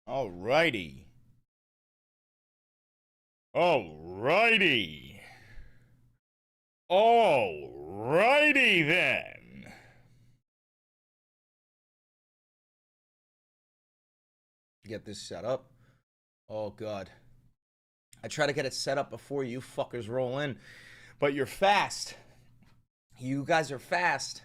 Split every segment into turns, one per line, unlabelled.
Alrighty. Alrighty. Alrighty then. Get this set up. Oh, God. I try to get it set up before you fuckers roll in, but you're fast. You guys are fast.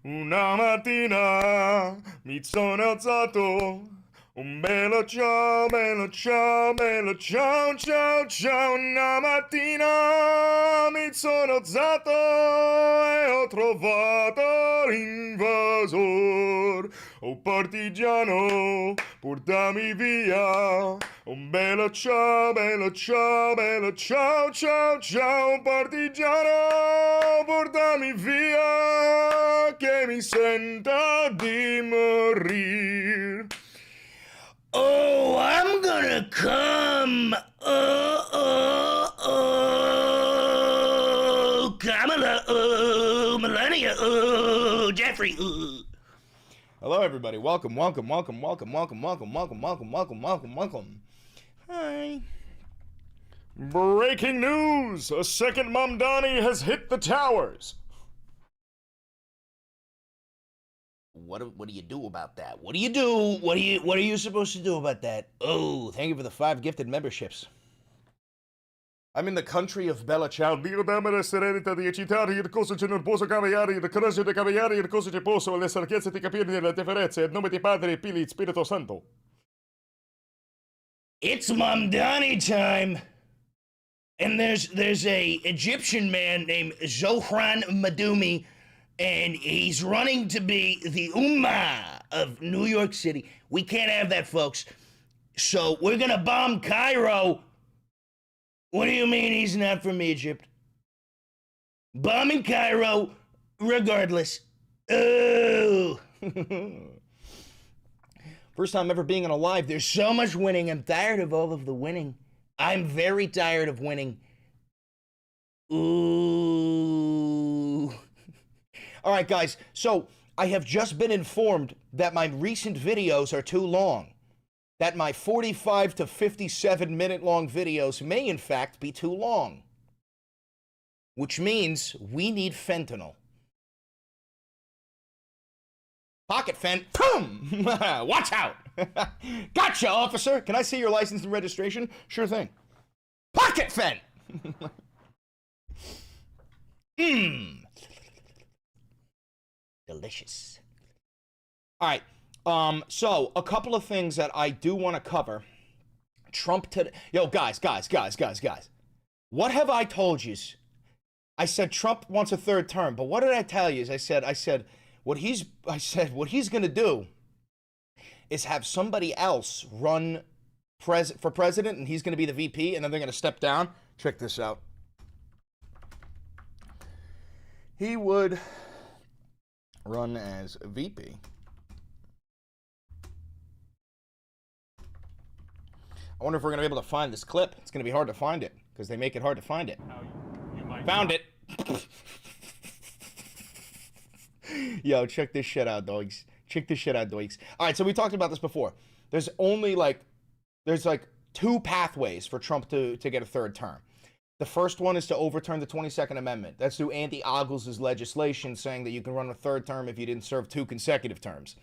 Una mattina mi sono alzato. Un bello ciao, bello ciao, bello ciao, ciao, ciao. Una mattina mi sono alzato e ho trovato l'invasor. Oh partigiano, portami via. Un bello ciao, bello ciao, bello ciao, ciao, ciao. Partigiano, portami via, che mi senta di morir. Oh, I'm gonna come. Oh, Kamala. Oh, Melania. Oh, Jeffrey. Oh. Hello, everybody. Welcome. Hi. Breaking news! A second Mamdani has hit the towers. What do you do about that? What do you do? What are you supposed to do about that? Oh, thank you for the 5 gifted memberships. I'm in the country of Bella Ciao. Dio dammi serenità di eccitare, il cosa c'è non posso cambiare, il coraggio di cambiare, il cosa c'è posso, le sarchiezze di capire le differenze, in nome di Padre, Figli, Spirito Santo. It's Mamdani time! And there's a Egyptian man named Zohran Madumi, and he's running to be the Ummah of New York City. We can't have that, folks. So we're gonna bomb Cairo. What do you mean he's not from Egypt? Bombing Cairo, regardless. Oh. First time ever being on a live. There's so much winning. I'm tired of all of the winning. I'm very tired of winning. Ooh. All right, guys. So I have just been informed that my recent videos are too long. That my 45 to 57 minute long videos may in fact be too long. Which means we need fentanyl. Pocket fent. Boom! Watch out! Gotcha, officer! Can I see your license and registration? Sure thing. Pocket fent! Mmm. Delicious. All right. So a couple of things that I do want to cover. Trump today. Yo, guys. What have I told you? I said Trump wants a third term, but what did I tell you? I said what he's gonna do is have somebody else run for president, and he's gonna be the VP, and then they're gonna step down. Check this out. He would run as VP. I wonder if we're gonna be able to find this clip. It's gonna be hard to find it because they make it hard to find it. Found it. Yo, check this shit out, dogs. Check this shit out, dogs. All right, so we talked about this before. There's like 2 pathways for Trump to get a third term. The first one is to overturn the 22nd Amendment. That's through Andy Ogles' legislation saying that you can run a third term if you didn't serve 2 consecutive terms.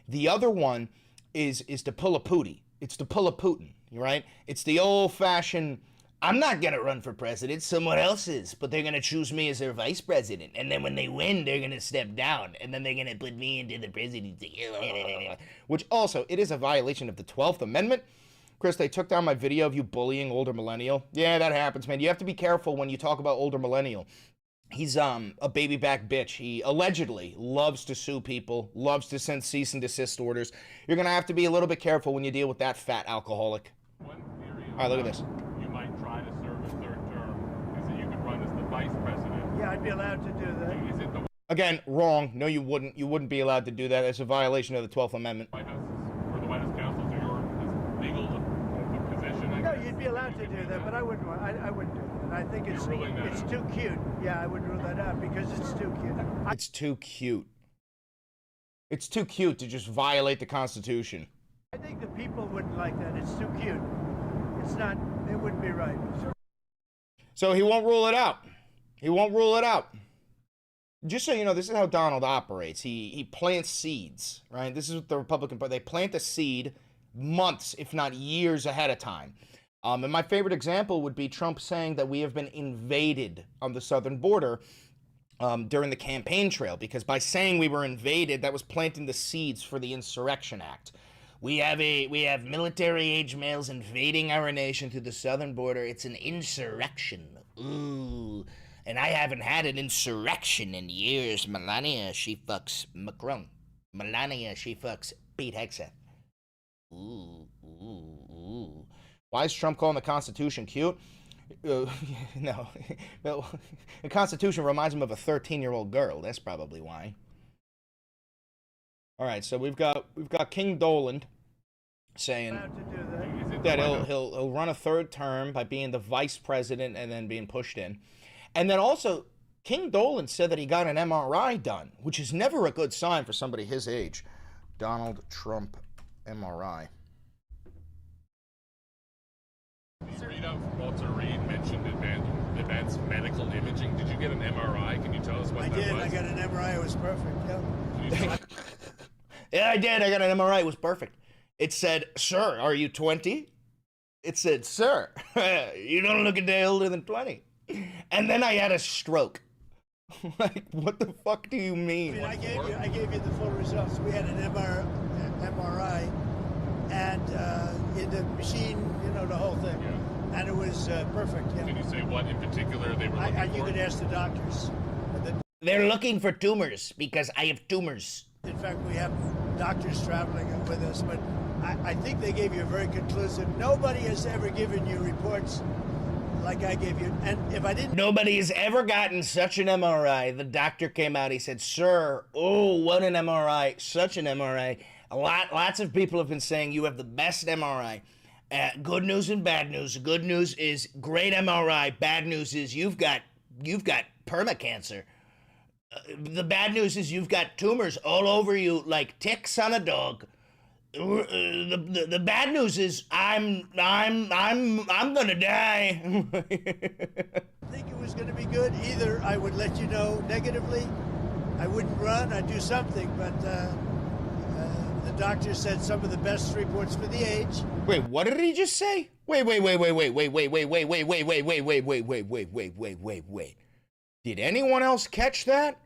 The other one is to pull a Pootie. It's to pull a Putin, right? It's the old-fashioned, I'm not going to run for president, someone else is, but they're going to choose me as their vice president. And then when they win, they're going to step down. And then they're going to put me into the presidency. Which also, it is a violation of the 12th Amendment. Chris, they took down my video of you bullying older millennial. Yeah, that happens, man. You have to be careful when you talk about older millennial. He's a baby back bitch. He allegedly loves to sue people, loves to send cease and desist orders. You're going to have to be a little bit careful when you deal with that fat alcoholic.
One theory
All right, look at this.
You might try to serve a third term is that you could run as the vice president.
Yeah, I'd be allowed to do that.
Is it the
Again, wrong. No, you wouldn't. You wouldn't be allowed to do that. It's a violation of the 12th Amendment.
White House or the White House counsel to your legal position?
No, you'd be allowed to do that, but I wouldn't do that. I think it's too cute. Yeah, I would rule that out because it's too cute.
It's too cute. It's too cute to just violate the Constitution.
I think the people wouldn't like that. It's too cute. It's not. It wouldn't be right.
So he won't rule it out. He won't rule it out. Just so you know, this is how Donald operates. He plants seeds, right? This is what the Republican Party, they plant a seed months, if not years ahead of time. And my favorite example would be Trump saying that we have been invaded on the southern border during the campaign trail, because by saying we were invaded, that was planting the seeds for the Insurrection Act. We have military-age males invading our nation through the southern border. It's an insurrection. Ooh. And I haven't had an insurrection in years. Melania, she fucks Macron. Melania, she fucks Pete Hegseth. Ooh, ooh, ooh. Why is Trump calling the Constitution cute? No. The Constitution reminds him of a 13-year-old girl. That's probably why. All right, so we've got King Doland saying that he'll run a third term by being the vice president and then being pushed in. And then also, King Dolan said that he got an MRI done, which is never a good sign for somebody his age. Donald Trump MRI.
The read out from Walter Reed mentioned advanced medical imaging. Did you get an MRI? Can you tell us what that was?
I did. I got an MRI. It was perfect. Yeah.
Can you tell-
Yeah, I did. I got an MRI. It was perfect. It said, "Sir, are you 20?" It said, "Sir, you don't look a day older than 20." And then I had a stroke. Like, what the fuck do you mean?
I gave you the full results. We had an MRI, and in the machine, the whole thing,
Yeah.
and it was perfect. Yeah.
Can you say what in particular they were looking
You
for?
could ask the doctors.
They're looking for tumors because I have tumors.
In fact, we have doctors traveling with us, but I think they gave you a very conclusive. Nobody has ever given you reports like I gave you. And if I didn't...
Nobody has ever gotten such an MRI. The doctor came out, he said, "Sir, oh, what an MRI, such an MRI. Lots of people have been saying you have the best MRI. Good news and bad news. Good news is great MRI. Bad news is you've got permacancer. The bad news is you've got tumors all over you like ticks on a dog. The bad news is I'm gonna die."
I think it was going to be good. Either I would let you know negatively, I wouldn't run, I'd do something, but the doctor said some of the best reports for the age.
Wait, what did he just say? Wait. Did anyone else catch that?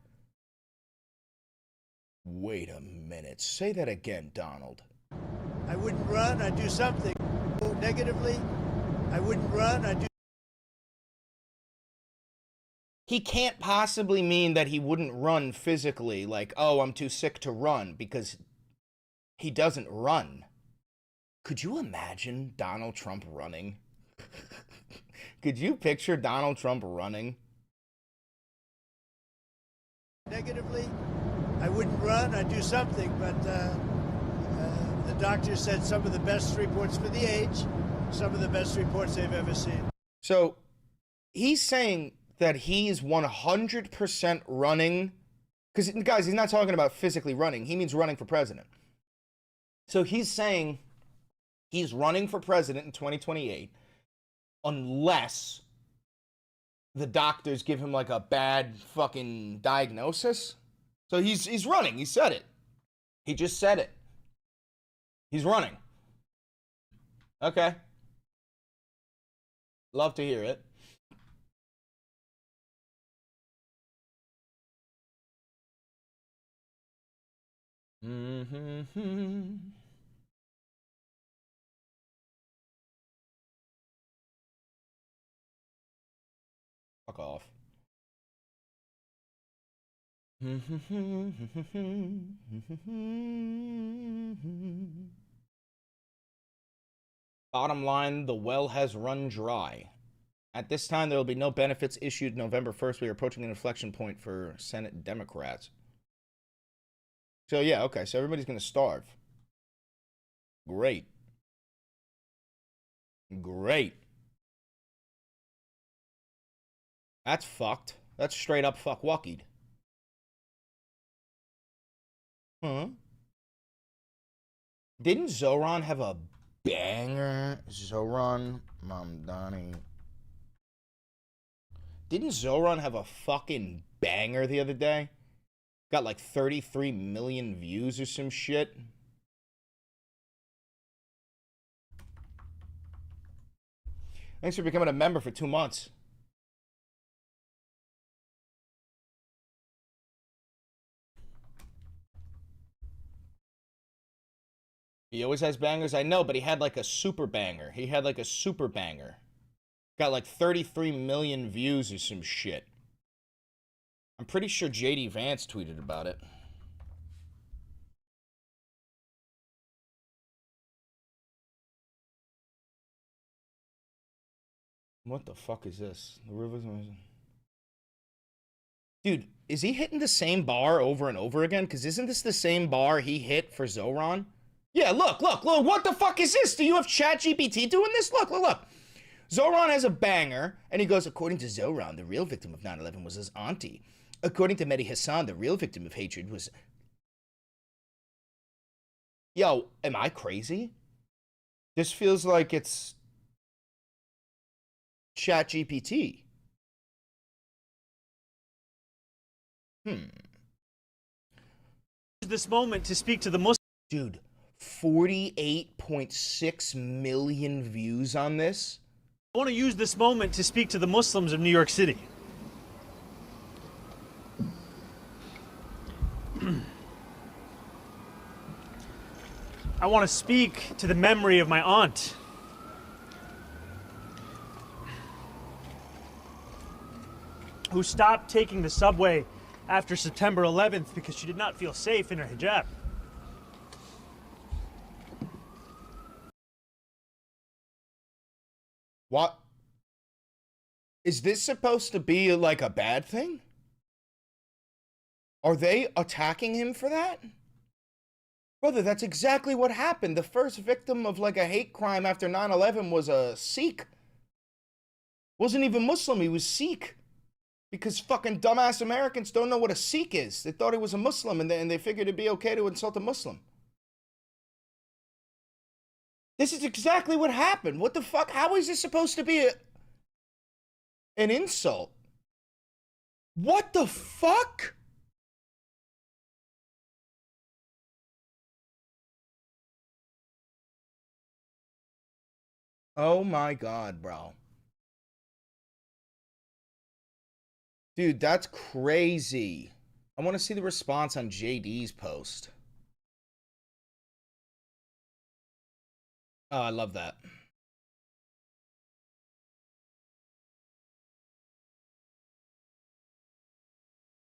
Wait a minute. Say that again, Donald.
I wouldn't run, I'd do something. Negatively, I wouldn't run, I'd do...
He can't possibly mean that he wouldn't run physically, like, oh, I'm too sick to run, because he doesn't run. Could you imagine Donald Trump running? Could you picture Donald Trump running?
Negatively, I wouldn't run, I'd do something, but the doctor said some of the best reports for the age, some of the best reports they've ever seen.
So he's saying that he's 100% running, because, guys, he's not talking about physically running. He means running for president. So he's saying he's running for president in 2028 unless the doctors give him like a bad fucking diagnosis. So he's running. He said it. He just said it. He's running. Okay. Love to hear it. Mm-hmm. Fuck off. Bottom line, the well has run dry. At this time, there will be no benefits issued November 1st. We are approaching an inflection point for Senate Democrats. So, yeah, okay, so everybody's going to starve. Great. Great. That's fucked. That's straight up fuck-wuckied. Huh? Didn't Zoran have a banger? Zoran Mamdani. Didn't Zoran have a fucking banger the other day? Got like 33 million views or some shit. Thanks for becoming a member for 2 months. He always has bangers, I know, but he had like a super banger. He had like a super banger. Got like 33 million views or some shit. I'm pretty sure JD Vance tweeted about it. What the fuck is this? The Rivers. Dude, is he hitting the same bar over and over again? Because isn't this the same bar he hit for Zoran? Yeah, look. What the fuck is this? Do you have ChatGPT doing this? Look. Zoran has a banger, and he goes, according to Zoran, the real victim of 9/11 was his auntie. According to Mehdi Hassan, the real victim of hatred was... Yo, am I crazy? This feels like it's ChatGPT.
This moment to speak to the Muslim.
Dude, 48.6 million views on this.
I want to use this moment to speak to the Muslims of New York City. I want to speak to the memory of my aunt. Who stopped taking the subway after September 11th because she did not feel safe in her hijab.
What? Is this supposed to be like a bad thing? Are they attacking him for that? Brother, that's exactly what happened. The first victim of like a hate crime after 9/11 was a Sikh. Wasn't even Muslim, he was Sikh. Because fucking dumbass Americans don't know what a Sikh is. They thought he was a Muslim and they figured it'd be okay to insult a Muslim. This is exactly what happened. What the fuck? How is this supposed to be an insult? What the fuck? Oh my God, bro. Dude, that's crazy. I want to see the response on JD's post. Oh, I love that.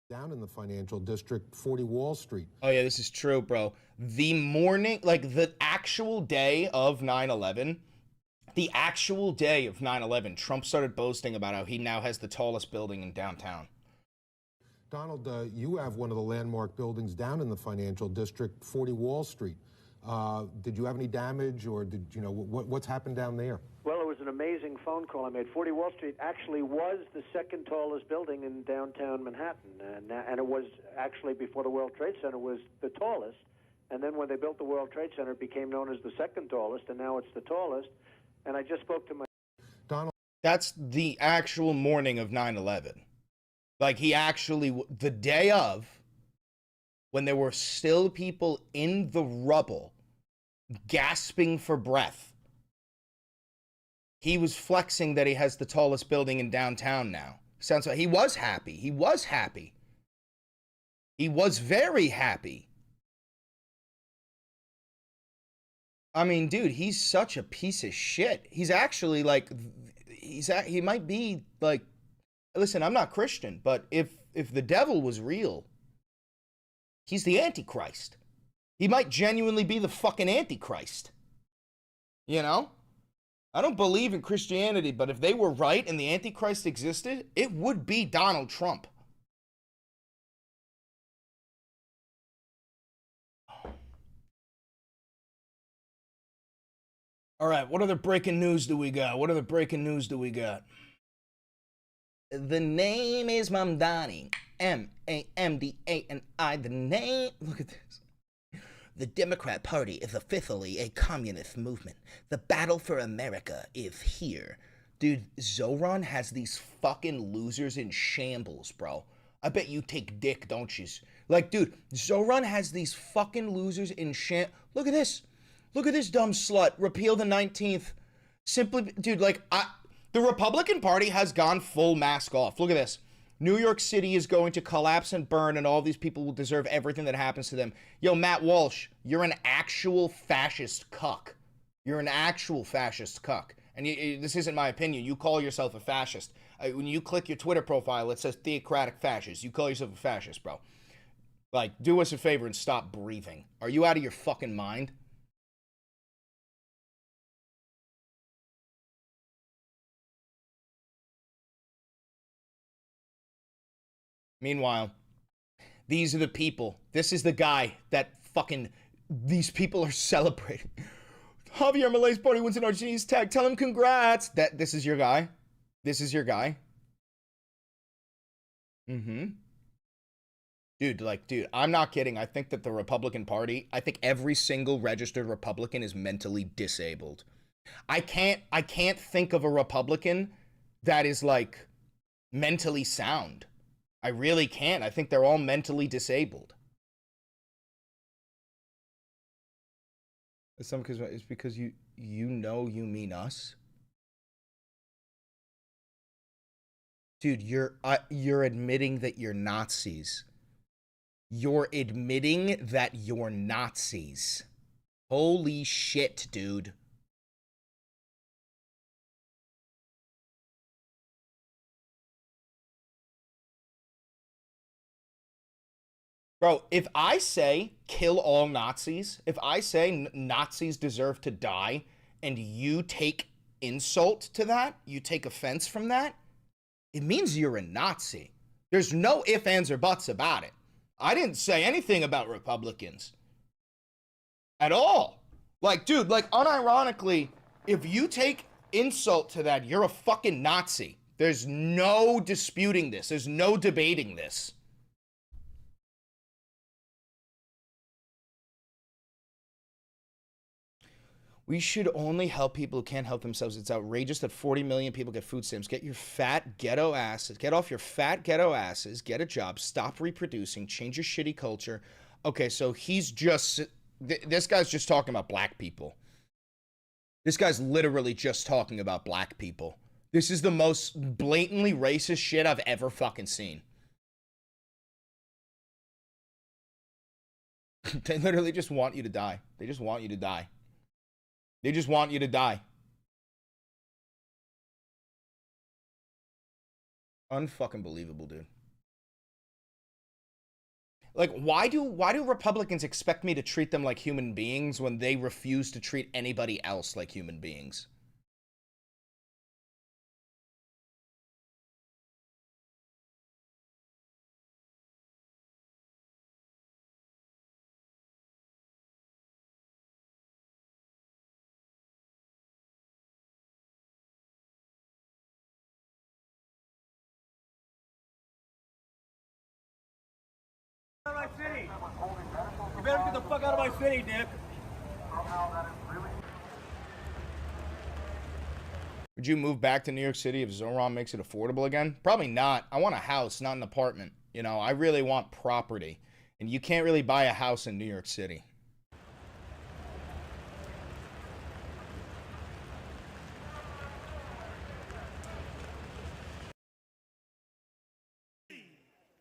Down in the financial district, 40 Wall Street.
Oh, yeah, this is true, bro. The morning, like the actual day of 9/11, the actual day of 9/11, Trump started boasting about how he now has the tallest building in downtown.
Donald, you have one of the landmark buildings down in the financial district, 40 Wall Street. Did you have any damage, or did you know what's happened down there?
Well, it was an amazing phone call I made. 40 Wall Street actually was the second tallest building in downtown Manhattan, and it was actually, before the World Trade Center, was the tallest. And then when they built the World Trade Center, it became known as the second tallest, and now it's the tallest. And I just spoke to my...
Donald.
That's the actual morning of 9/11. Like, he actually, the day of, when there were still people in the rubble gasping for breath, he was flexing that he has the tallest building in downtown now. Sounds like he was happy. He was happy. He was very happy. I mean, dude, he's such a piece of shit. He's actually like, he might be like, listen, I'm not Christian, but if the devil was real, he's the Antichrist. He might genuinely be the fucking Antichrist. You know? I don't believe in Christianity, but if they were right and the Antichrist existed, it would be Donald Trump. All right, what other breaking news do we got? The name is Mamdani. Mamdani. The name. Look at this. The Democrat Party is officially a communist movement. The battle for America is here. Dude, Zoran has these fucking losers in shambles, bro. I bet you take dick, don't you? Like, dude, Zoran has these fucking losers in Look at this. Look at this dumb slut. Repeal the 19th. Simply, dude, like, the Republican Party has gone full mask off. Look at this. New York City is going to collapse and burn, and all these people will deserve everything that happens to them. Yo, Matt Walsh, you're an actual fascist cuck. You're an actual fascist cuck. And this isn't my opinion. You call yourself a fascist. When you click your Twitter profile, it says theocratic fascist. You call yourself a fascist, bro. Like, do us a favor and stop breathing. Are you out of your fucking mind? Meanwhile, these are the people. This is the guy that fucking these people are celebrating. Javier Malay's party wins an Argentinian's tag. Tell him congrats. This is your guy. This is your guy. Dude, I'm not kidding. I think that the Republican Party, I think every single registered Republican is mentally disabled. I can't think of a Republican that is like mentally sound. I really can't. I think they're all mentally disabled. It's because you know you mean us. Dude, you're admitting that you're Nazis. You're admitting that you're Nazis. Holy shit, dude. Bro, if I say kill all Nazis, if I say Nazis deserve to die, and you take insult to that, you take offense from that, it means you're a Nazi. There's no ifs, ands, or buts about it. I didn't say anything about Republicans. At all. Like, dude, like, unironically, if you take insult to that, you're a fucking Nazi. There's no disputing this. There's no debating this. We should only help people who can't help themselves. It's outrageous that 40 million people get food stamps. Get your fat ghetto asses. Get off your fat ghetto asses. Get a job. Stop reproducing. Change your shitty culture. Okay, so he's just... This guy's just talking about black people. This guy's literally just talking about black people. This is the most blatantly racist shit I've ever fucking seen. They literally just want you to die. They just want you to die. They just want you to die. Unfucking believable, dude. Like, why do Republicans expect me to treat them like human beings when they refuse to treat anybody else like human beings?
Out of my city. You better get the fuck out of my city, Nick.
Would you move back to New York City if Zoran makes it affordable again? Probably not. I want a house, not an apartment. You know, I really want property. And you can't really buy a house in New York City.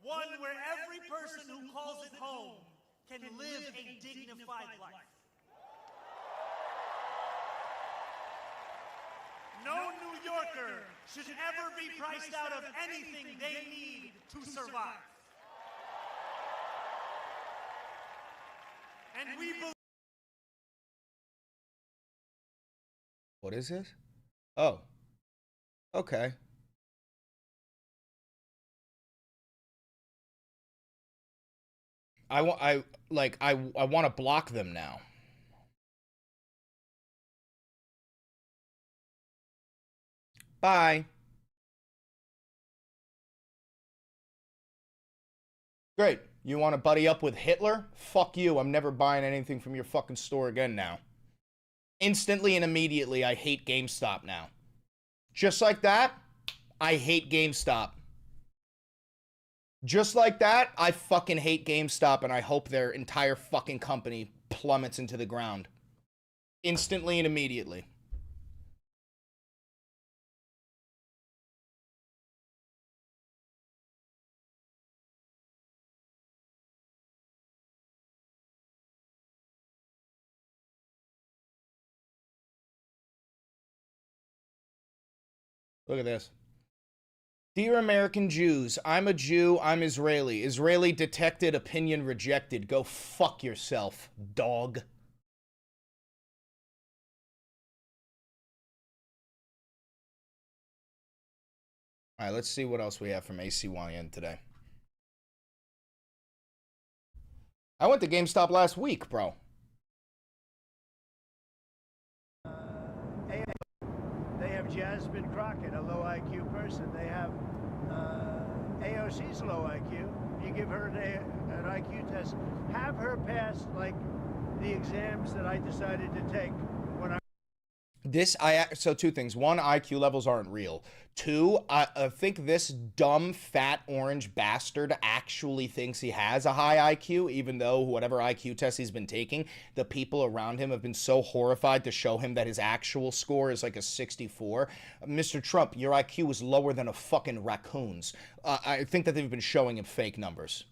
One where every person who calls it home can live a dignified life. No New Yorker should ever be priced out of anything they need to survive. And we believe...
What is this? Oh. Okay. I want to block them now. Bye. Great. You want to buddy up with Hitler? Fuck you. I'm never buying anything from your fucking store again now. Instantly and immediately, I hate GameStop now. Just like that, I hate GameStop. Just like that, I fucking hate GameStop, and I hope their entire fucking company plummets into the ground. Instantly and immediately. Look at this. Dear American Jews, I'm a Jew, I'm Israeli. Israeli detected, opinion rejected. Go fuck yourself, dog. All right, let's see what else we have from ACYN today. I went to GameStop last week, bro.
They have Jasmine Crockett, a low IQ person. They have AOC's low IQ. You give her an IQ test, have her pass like the exams that I decided to take when I.
So two things. One, IQ levels aren't real. Two, I think this dumb, fat, orange bastard actually thinks he has a high IQ, even though whatever IQ test he's been taking, the people around him have been so horrified to show him that his actual score is like a 64. Mr. Trump, your IQ is lower than a fucking raccoon's. I think that they've been showing him fake numbers.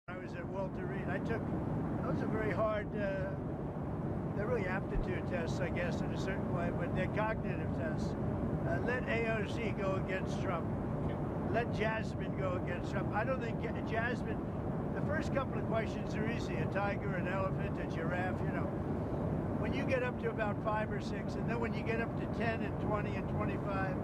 I was at Walter Reed. Those are very hard, they're really aptitude tests, I guess, in a certain way, but they're cognitive tests. Let AOC go against Trump. Let Jasmine go against Trump. I don't think Jasmine, the first couple of questions are easy. A tiger, an elephant, a giraffe, you know. When you get up to about 5 or 6, and then when you get up to 10 and 20 and 25,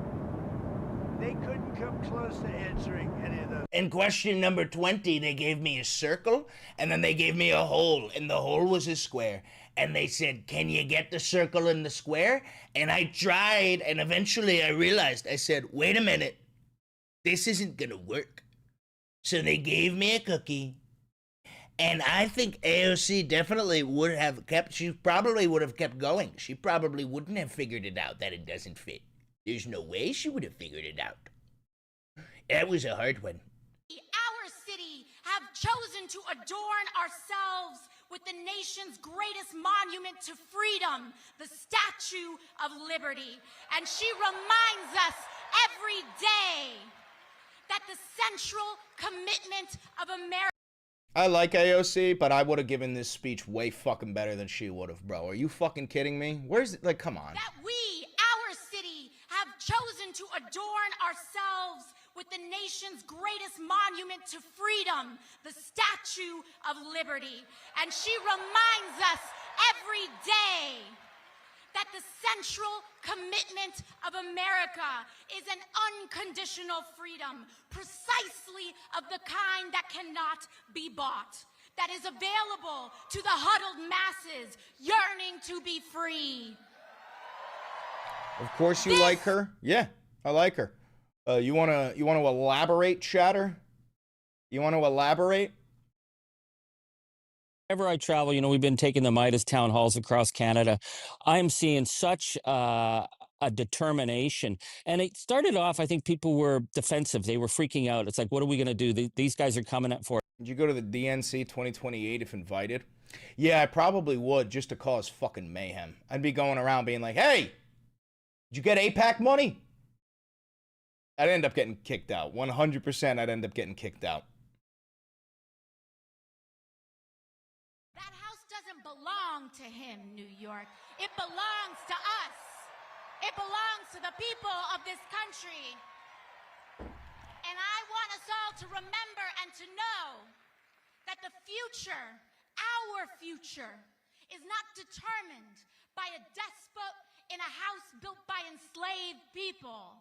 they couldn't come close to answering any of those.
In question number 20, they gave me a circle, and then they gave me a hole, and the hole was a square. And they said, can you get the circle in the square? And I tried, and eventually I realized, I said, wait a minute, this isn't gonna work. So they gave me a cookie, and I think AOC definitely would have she probably would have kept going. She probably wouldn't have figured it out that it doesn't fit. There's no way she would have figured it out. That was a hard one.
Our city have chosen to adorn ourselves with the nation's greatest monument to freedom, the Statue of Liberty. And she reminds us every day that the central commitment of America.
I like AOC, but I would have given this speech way fucking better than she would have, bro. Are you fucking kidding me? Where's it? Like, come on.
That we, our city, have chosen to adorn ourselves with the nation's greatest monument to freedom, the Statue of Liberty. And she reminds us every day that the central commitment of America is an unconditional freedom, precisely of the kind that cannot be bought, that is available to the huddled masses yearning to be free.
Of course you like her. Yeah, I like her. You wanna elaborate, Chatter? You want to elaborate?
Whenever I travel, you know, we've been taking the Midas town halls across Canada. I'm seeing such a determination. And it started off, I think people were defensive. They were freaking out. It's like, what are we going to do? These guys are coming up for it.
Did you go to the DNC 2028 if invited? Yeah, I probably would, just to cause fucking mayhem. I'd be going around being like, hey, did you get AIPAC money? I'd end up getting kicked out. 100% I'd end up getting kicked out.
That house doesn't belong to him, New York. It belongs to us. It belongs to the people of this country. And I want us all to remember and to know that the future, our future, is not determined by a despot in a house built by enslaved people.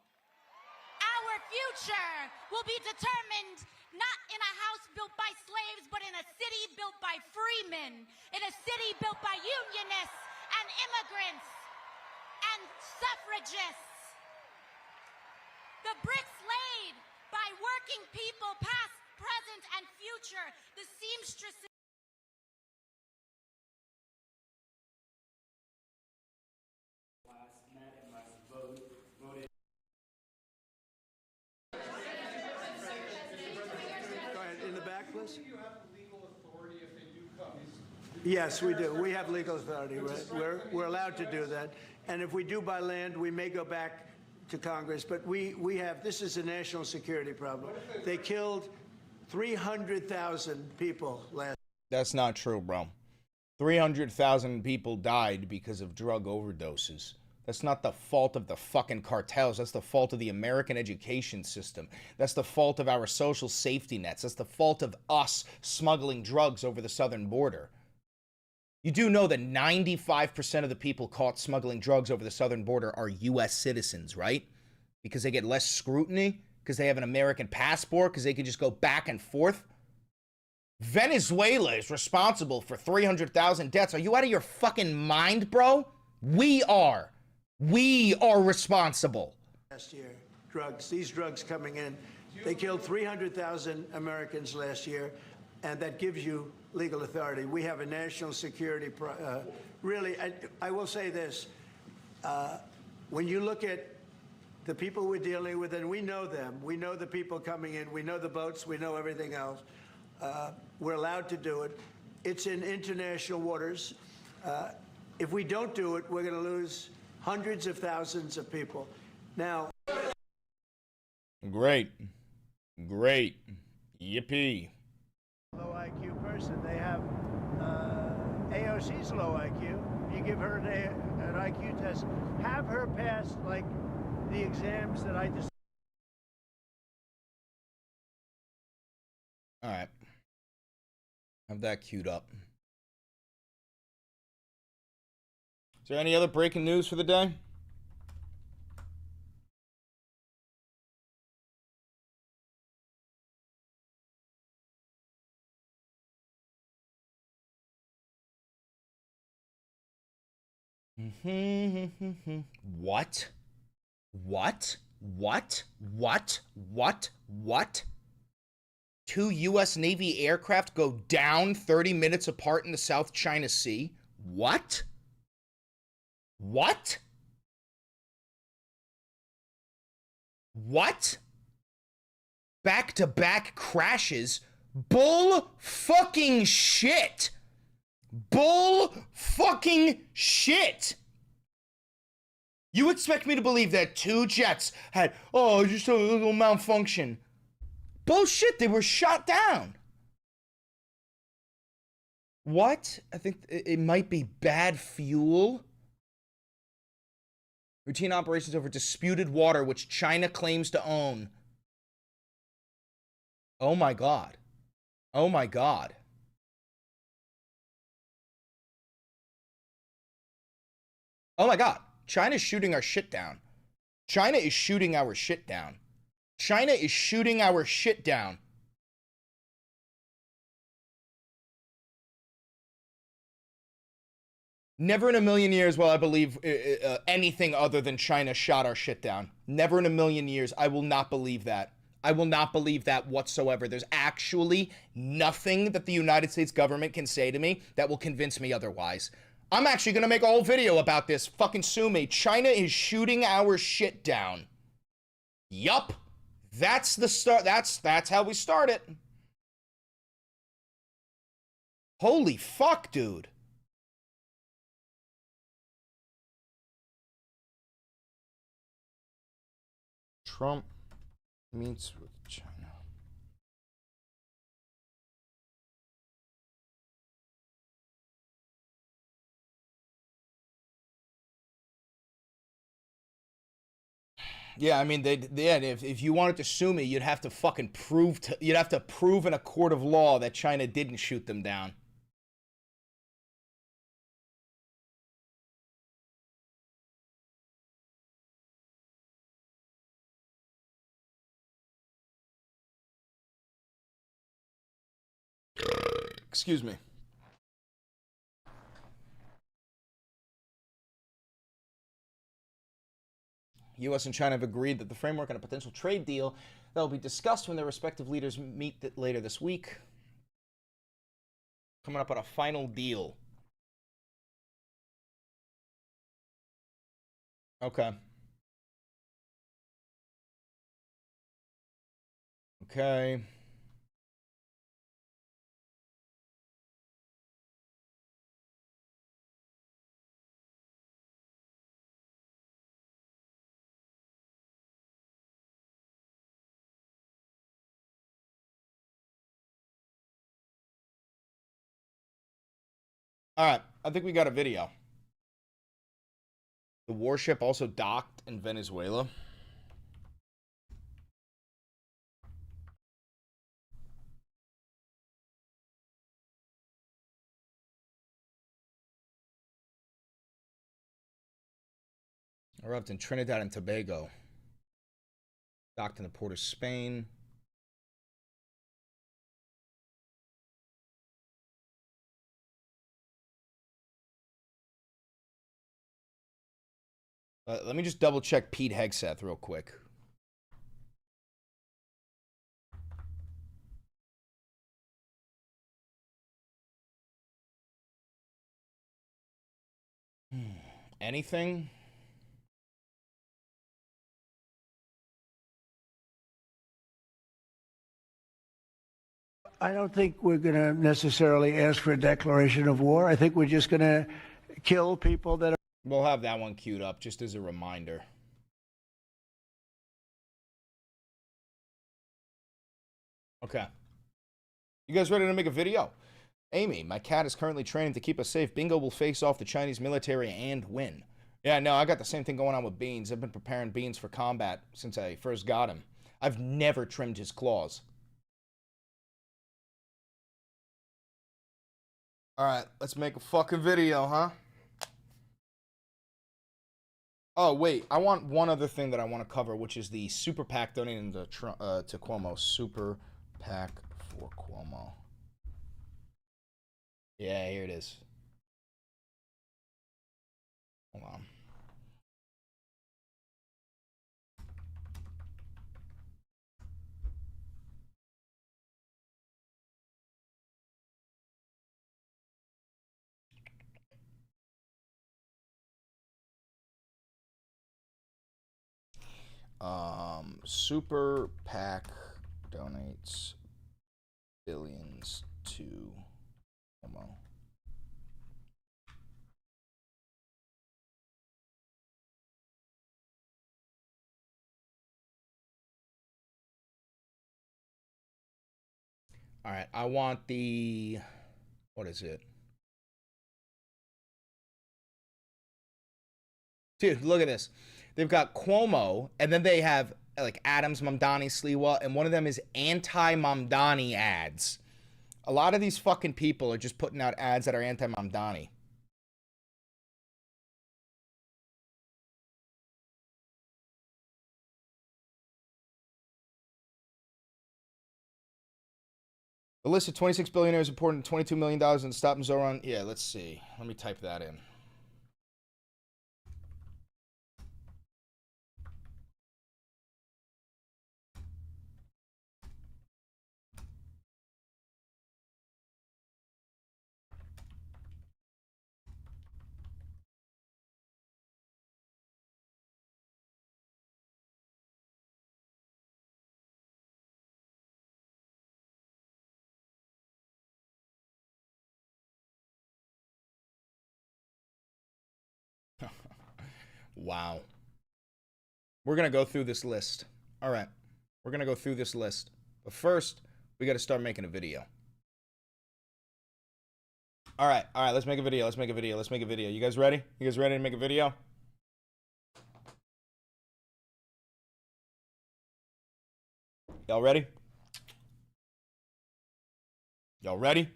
Our future will be determined not in a house built by slaves, but in a city built by freemen, in a city built by unionists and immigrants and suffragists. The bricks laid by working people past present and future. The seamstresses.
Go ahead, in the back, please. Yes, we do. We have legal authority. We're allowed to do that. And if we do buy land, we may go back to Congress. But we have, this is a national security problem. They killed 300,000 people last.
That's not true, bro. 300,000 people died because of drug overdoses. That's not the fault of the fucking cartels. That's the fault of the American education system. That's the fault of our social safety nets. That's the fault of us smuggling drugs over the southern border. You do know that 95% of the people caught smuggling drugs over the southern border are U.S. citizens, right? Because they get less scrutiny, because they have an American passport, because they can just go back and forth. Venezuela is responsible for 300,000 deaths. Are you out of your fucking mind, bro? We are. We are responsible.
Last year, these drugs coming in, they killed 300,000 Americans last year, and that gives you legal authority. We have a national security, really, I will say this, when you look at the people we're dealing with, and we know them, we know the people coming in, we know the boats, we know everything else, we're allowed to do it. It's in international waters. If we don't do it, we're going to lose hundreds of thousands of people. Now,
great, yippee.
Low IQ person, they have AOC's low IQ. You give her an IQ test, have her pass like the exams that I just.
All right, have that queued up. Is there any other breaking news for the day? What? What? 2 U.S. Navy aircraft go down 30 minutes apart in the South China Sea? What? Back-to-back crashes? Bull fucking shit! Bull fucking shit! You expect me to believe that 2 jets had, just a little malfunction. Bullshit, they were shot down. What? I think it might be bad fuel. Routine operations over disputed water which China claims to own. Oh my god. Oh my god. Oh my god. China's shooting our shit down. China is shooting our shit down. China is shooting our shit down. Never in a million years will I believe anything other than China shot our shit down. Never in a million years. I will not believe that. I will not believe that whatsoever. There's actually nothing that the United States government can say to me that will convince me otherwise. I'm actually going to make a whole video about this. Fucking sue me. China is shooting our shit down. Yup. That's the start. That's how we start it. Holy fuck, dude. Trump meets with China. Yeah, I mean, if you wanted to sue me, you'd have to fucking prove in a court of law that China didn't shoot them down. Excuse me. U.S. and China have agreed that the framework on a potential trade deal that will be discussed when their respective leaders meet later this week. Coming up on a final deal. Okay. Okay. All right, I think we got a video. The warship also docked in Venezuela. Arrived in Trinidad and Tobago. Docked in the port of Spain. Let me just double check Pete Hegseth real quick. Anything?
I don't think we're going to necessarily ask for a declaration of war. I think we're just going to kill people that are...
We'll have that one queued up just as a reminder. Okay. You guys ready to make a video? Amy, my cat is currently training to keep us safe. Bingo will face off the Chinese military and win. Yeah, no, I got the same thing going on with Beans. I've been preparing Beans for combat since I first got him. I've never trimmed his claws. All right, let's make a fucking video, huh? Oh, wait. I want one other thing that I want to cover, which is the super PAC donating to Cuomo. Super PAC for Cuomo. Yeah, here it is. Hold on. Super PAC donates billions to Cuomo. All right, I want the, what is it? Dude, look at this. They've got Cuomo, and then they have like Adams, Mamdani, Sliwa, and one of them is anti-Mamdani ads. A lot of these fucking people are just putting out ads that are anti-Mamdani. The list of 26 billionaires reporting $22 million in Stop and Zoran. Yeah, let's see. Let me type that in. Wow. We're going to go through this list. All right. We're going to go through this list. But first, we got to start making a video. All right. All right. Let's make a video. Let's make a video. Let's make a video. You guys ready? You guys ready to make a video? Y'all ready? Y'all ready?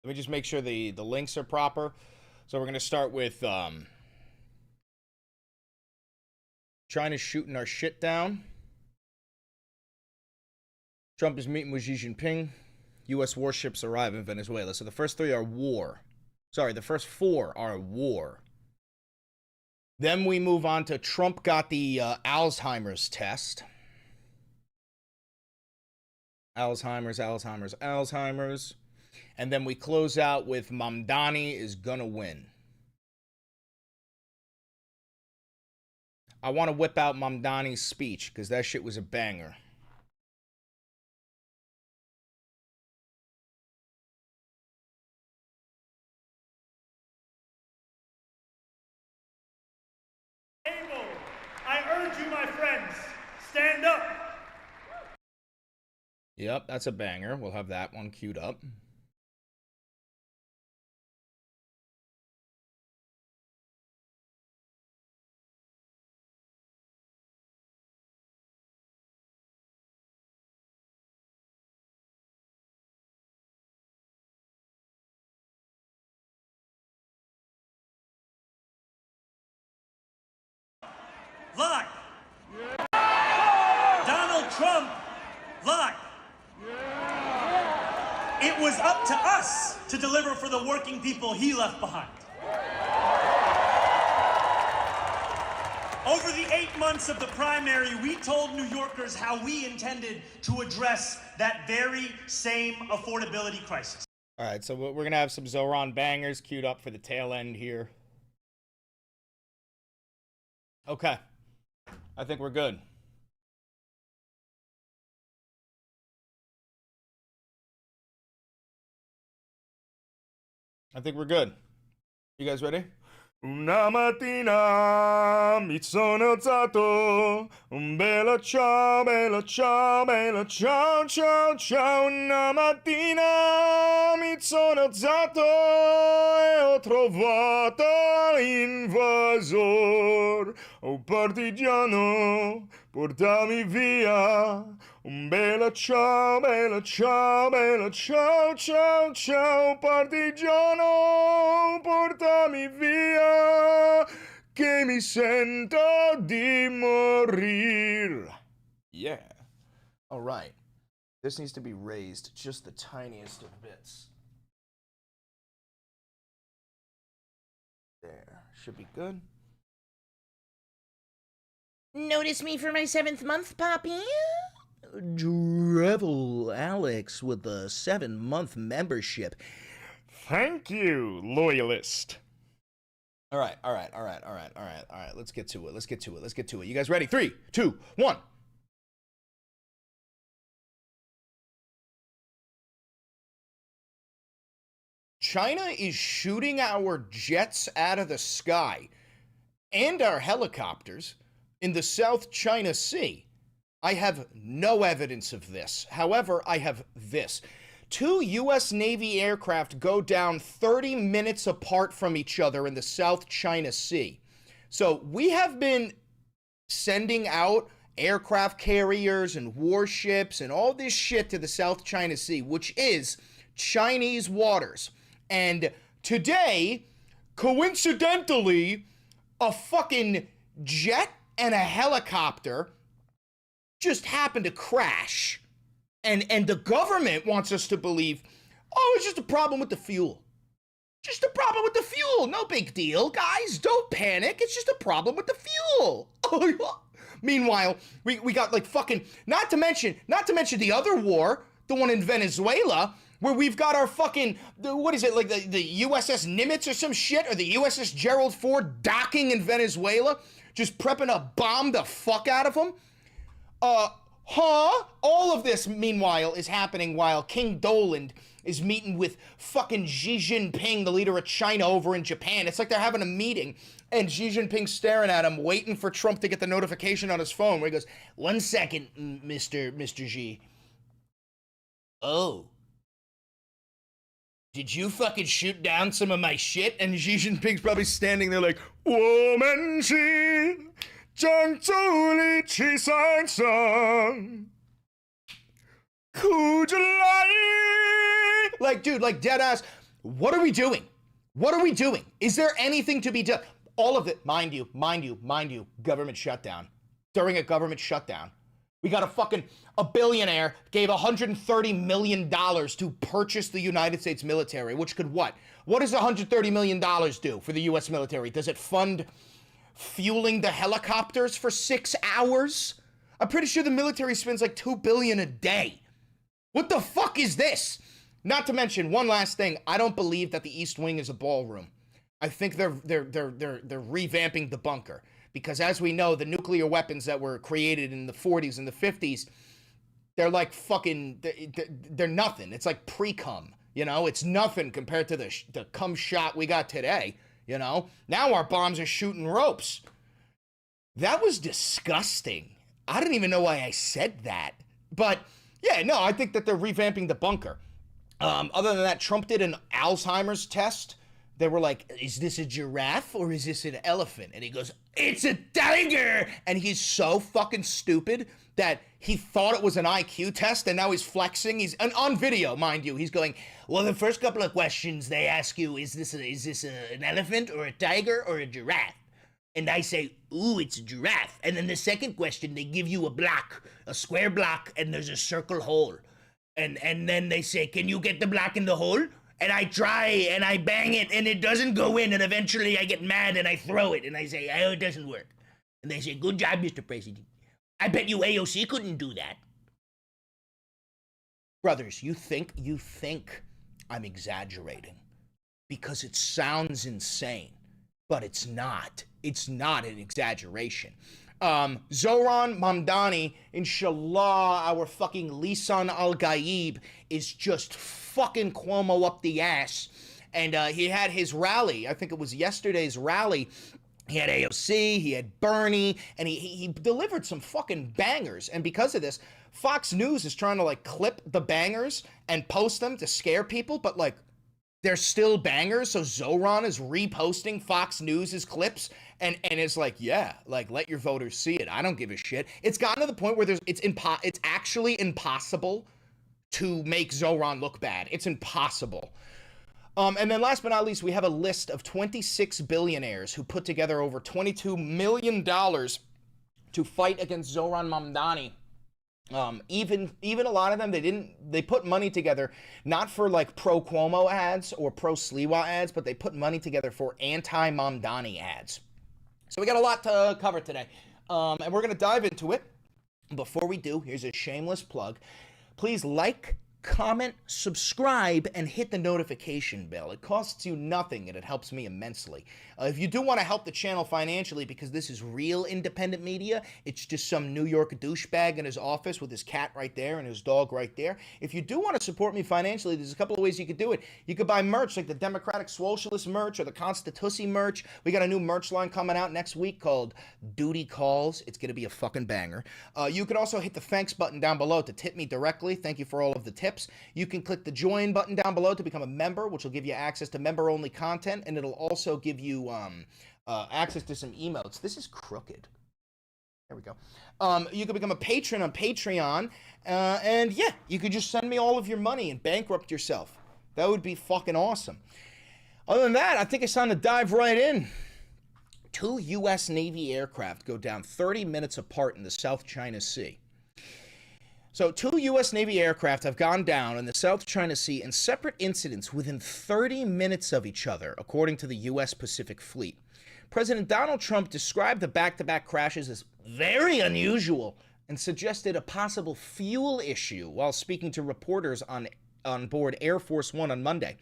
Let me just make sure the links are proper. So we're going to start with China's shooting our shit down. Trump is meeting with Xi Jinping. U.S. warships arrive in Venezuela. So the first three are war. Sorry, the first 4 are war. Then we move on to Trump got the Alzheimer's test. Alzheimer's. And then we close out with Mamdani is gonna win. I want to whip out Mamdani's speech because that shit was a banger.
I urge you, my friends, stand up.
Yep, that's a banger. We'll have that one queued up.
Live. Donald Trump, live. It was up to us to deliver for the working people he left behind. Over the 8 months of the primary, we told New Yorkers how we intended to address that very same affordability crisis.
All right, so we're going to have some Zoran bangers queued up for the tail end here. Okay. I think we're good. You guys ready? Una mattina mi sono alzato, bella ciao, bella ciao, bella ciao, ciao, ciao. Una mattina mi sono alzato e ho trovato l'invasor. Oh partigiano, portami via. Bella ciao, bella ciao, bella ciao, ciao, ciao. Partigiano, portami via, che mi sento di morir. Yeah. All right. This needs to be raised just the tiniest of bits. There. Should be good.
Notice me for my 7th month, Poppy?
Drevel Alex with the 7-month membership. Thank you, loyalist. All right. Let's get to it. You guys ready? 3, 2, 1. China is shooting our jets out of the sky and our helicopters in the South China Sea. I have no evidence of this. However, I have this. 2 U.S. Navy aircraft go down 30 minutes apart from each other in the South China Sea. So we have been sending out aircraft carriers and warships and all this shit to the South China Sea, which is Chinese waters. And today, coincidentally, a fucking jet and a helicopter just happened to crash. And the government wants us to believe, oh, it's just a problem with the fuel. Just a problem with the fuel. No big deal, guys. Don't panic. It's just a problem with the fuel. Meanwhile, we got like fucking, not to mention the other war, the one in Venezuela, where we've got our fucking, what is it, like the USS Nimitz or some shit, or the USS Gerald Ford docking in Venezuela, just prepping to bomb the fuck out of them. All of this, meanwhile, is happening while King Doland is meeting with fucking Xi Jinping, the leader of China, over in Japan. It's like they're having a meeting, and Xi Jinping's staring at him, waiting for Trump to get the notification on his phone, where he goes, 1 second, Mr. Xi. Oh. Did you fucking shoot down some of my shit? And Xi Jinping's probably standing there like, 我们是将助力起山上，哭着来。Like, dude, like, dead ass, what are we doing? What are we doing? Is there anything to be done? All of it, mind you, government shutdown. During a government shutdown, We got a billionaire gave $130 million to purchase the United States military, which could what? What does $130 million do for the U.S. military? Does it fund fueling the helicopters for 6 hours? I'm pretty sure the military spends like $2 billion a day. What the fuck is this? Not to mention, one last thing, I don't believe that the East Wing is a ballroom. I think they're revamping the bunker. Because as we know, the nuclear weapons that were created in the 40s and the 50s, they're like fucking, they're nothing. It's like pre-cum, you know? It's nothing compared to the cum shot we got today, you know? Now our bombs are shooting ropes. That was disgusting. I don't even know why I said that. But, yeah, no, I think that they're revamping the bunker. Other than that, Trump did an Alzheimer's test. They were like, is this a giraffe or is this an elephant? And he goes, it's a tiger! And he's so fucking stupid that he thought it was an IQ test, and now he's flexing. He's on video, mind you. He's going, well, the first couple of questions they ask you, is this an elephant or a tiger or a giraffe? And I say, ooh, it's a giraffe. And then the second question, they give you a block, a square block, and there's a circle hole. And then they say, can you get the block in the hole? And I try, and I bang it, and it doesn't go in, and eventually I get mad, and I throw it, and I say, oh, it doesn't work. And they say, good job, Mr. President. I bet you AOC couldn't do that. Brothers, you think I'm exaggerating because it sounds insane, but it's not. It's not an exaggeration. Zohran Mamdani, inshallah, our fucking Lisan al-Gaib is just fucking Cuomo up the ass. And he had his rally, I think it was yesterday's rally. He had AOC, he had Bernie, and he delivered some fucking bangers. And because of this, Fox News is trying to like clip the bangers and post them to scare people, but like they're still bangers. So Zohran is reposting Fox News's clips and it's like, yeah, like let your voters see it. I don't give a shit. It's gotten to the point where it's actually impossible to make Zohran look bad. It's impossible. And then last but not least, we have a list of 26 billionaires who put together over $22 million to fight against Zohran Mamdani. Even a lot of them, they put money together, not for like pro-Cuomo ads or pro-Sliwa ads, but they put money together for anti-Mamdani ads. So we got a lot to cover today. And we're going to dive into it. Before we do, here's a shameless plug. Please like, comment, subscribe, and hit the notification bell. It costs you nothing, and it helps me immensely. If you do want to help the channel financially, because this is real independent media, it's just some New York douchebag in his office with his cat right there and his dog right there. If you do want to support me financially, there's a couple of ways you could do it. You could buy merch, like the Democratic Socialist merch or the Constitusi merch. We got a new merch line coming out next week called Duty Calls. It's going to be a fucking banger. You could also hit the thanks button down below to tip me directly. Thank you for all of the tips. You can click the join button down below to become a member, which will give you access to member-only content, and it'll also give you access to some emotes. This is crooked. There we go. You can become a patron on Patreon, and yeah, you could just send me all of your money and bankrupt yourself. That would be fucking awesome. Other than that, I think it's time to dive right in. 2 U.S. Navy aircraft go down 30 minutes apart in the South China Sea. So 2 U.S. Navy aircraft have gone down in the South China Sea in separate incidents within 30 minutes of each other, according to the U.S. Pacific Fleet. President Donald Trump described the back-to-back crashes as very unusual and suggested a possible fuel issue while speaking to reporters on board Air Force One on Monday.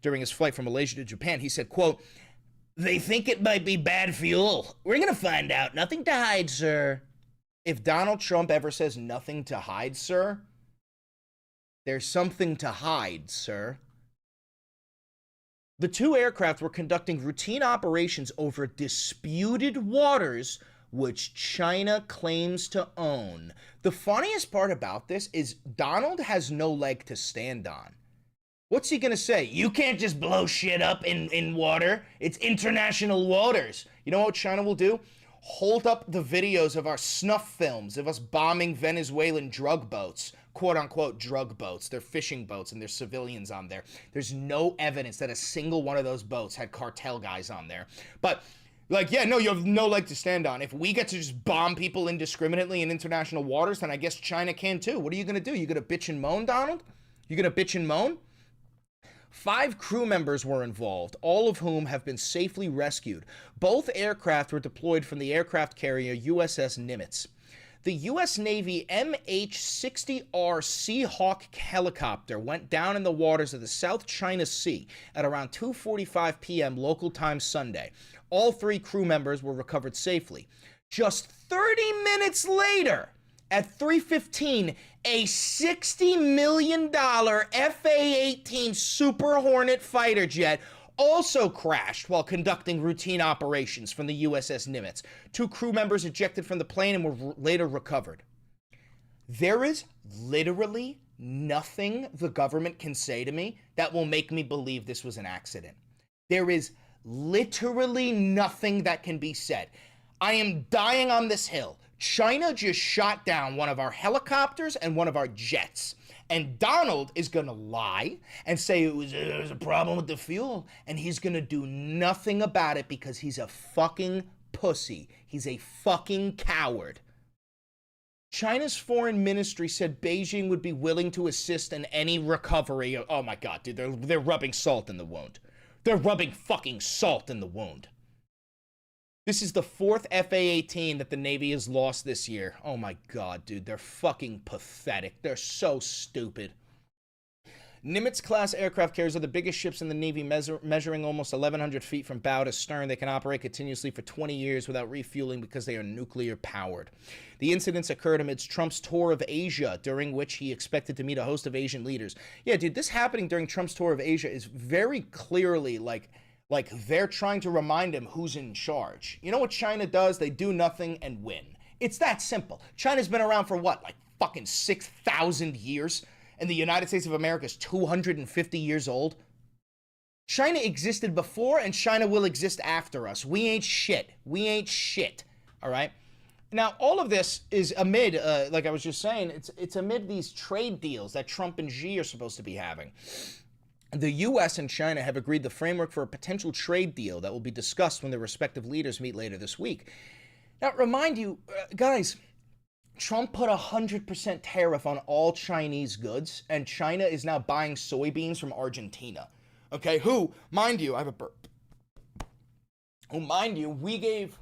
During his flight from Malaysia to Japan, he said, quote, "They think it might be bad fuel. We're going to find out. Nothing to hide, sir." If Donald Trump ever says nothing to hide, sir, there's something to hide, sir. The 2 aircraft were conducting routine operations over disputed waters, which China claims to own. The funniest part about this is Donald has no leg to stand on. What's he gonna say? You can't just blow shit up in water. It's international waters. You know what China will do? Hold up the videos of our snuff films of us bombing Venezuelan drug boats, quote-unquote drug boats. They're fishing boats and there's civilians on there. There's no evidence that a single one of those boats had cartel guys on there. But Like, yeah, no, you have no leg to stand on. If we get to just bomb people indiscriminately in international waters, then I guess China can too. What are you going to do? You going to bitch and moan, Donald? You going to bitch and moan? 5 crew members were involved, all of whom have been safely rescued. Both aircraft were deployed from the aircraft carrier USS Nimitz. The U.S. Navy MH-60R Seahawk helicopter went down in the waters of the South China Sea at around 2:45 p.m. local time Sunday. All 3 crew members were recovered safely. Just 30 minutes later, at 3:15, a $60 million FA-18 Super Hornet fighter jet also crashed while conducting routine operations from the USS Nimitz. 2 crew members ejected from the plane and were later recovered. There is literally nothing the government can say to me that will make me believe this was an accident. There is literally nothing that can be said. I am dying on this hill. China just shot down one of our helicopters and one of our jets. And Donald is going to lie and say it was a problem with the fuel. And he's going to do nothing about it because he's a fucking pussy. He's a fucking coward. China's foreign ministry said Beijing would be willing to assist in any recovery. Oh my God, dude, they're rubbing salt in the wound. They're rubbing fucking salt in the wound. This is the 4th FA-18 that the Navy has lost this year. Oh my God, dude, they're fucking pathetic. They're so stupid. Nimitz-class aircraft carriers are the biggest ships in the Navy, measuring almost 1,100 feet from bow to stern. They can operate continuously for 20 years without refueling because they are nuclear-powered. The incidents occurred amidst Trump's tour of Asia, during which he expected to meet a host of Asian leaders. Yeah, dude, this happening during Trump's tour of Asia is very clearly like they're trying to remind him who's in charge. You know what China does? They do nothing and win. It's that simple. China's been around for what, like fucking 6,000 years? And the United States of America is 250 years old? China existed before and China will exist after us. We ain't shit. We ain't shit. All right? Now, all of this is amid, like I was just saying, it's amid these trade deals that Trump and Xi are supposed to be having. The U.S. and China have agreed the framework for a potential trade deal that will be discussed when their respective leaders meet later this week. Now, remind you, guys, Trump put 100% tariff on all Chinese goods, and China is now buying soybeans from Argentina. Okay, who, mind you, I have a burp. Who, mind you, we gave,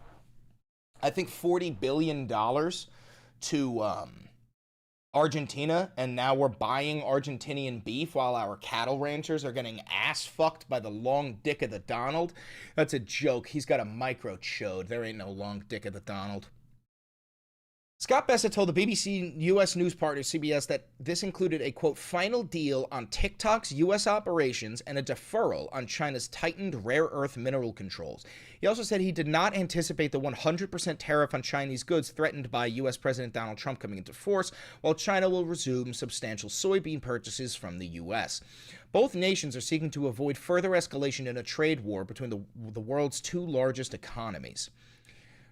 I think, $40 billion to Argentina, and now we're buying Argentinian beef while our cattle ranchers are getting ass fucked by the long dick of the Donald. That's a joke. He's got a micro chode. There ain't no long dick of the Donald. Scott Bessett told the BBC U.S. news partner CBS that this included a, quote, final deal on TikTok's U.S. operations and a deferral on China's tightened rare earth mineral controls. He also said he did not anticipate the 100% tariff on Chinese goods threatened by U.S. President Donald Trump coming into force, while China will resume substantial soybean purchases from the U.S. Both nations are seeking to avoid further escalation in a trade war between the world's 2 largest economies.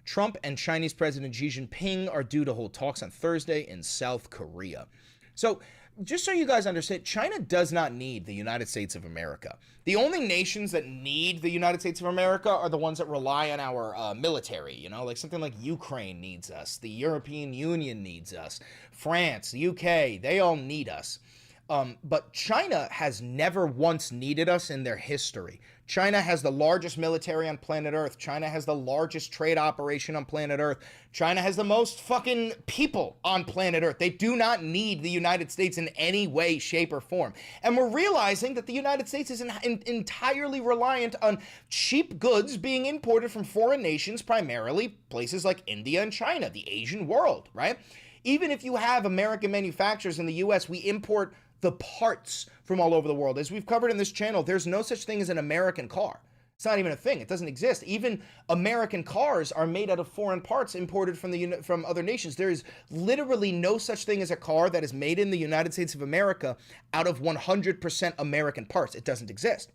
Trump and Chinese President Xi Jinping are due to hold talks on Thursday in South Korea. So, just so you guys understand, China does not need the United States of America. The only nations that need the United States of America are the ones that rely on our military, you know, like something like Ukraine needs us, the European Union needs us, France, the UK, they all need us. But China has never once needed us in their history. China has the largest military on planet Earth. China has the largest trade operation on planet Earth. China has the most fucking people on planet Earth. They do not need the United States in any way, shape, or form. And we're realizing that the United States is entirely reliant on cheap goods being imported from foreign nations, primarily places like India and China, the Asian world, right? Even if you have American manufacturers in the U.S., we import the parts from all over the world. As we've covered in this channel, there's no such thing as an American car. It's not even a thing. It doesn't exist. Even American cars are made out of foreign parts imported from other nations. There is literally no such thing as a car that is made in the United States of America out of 100% American parts. It doesn't exist.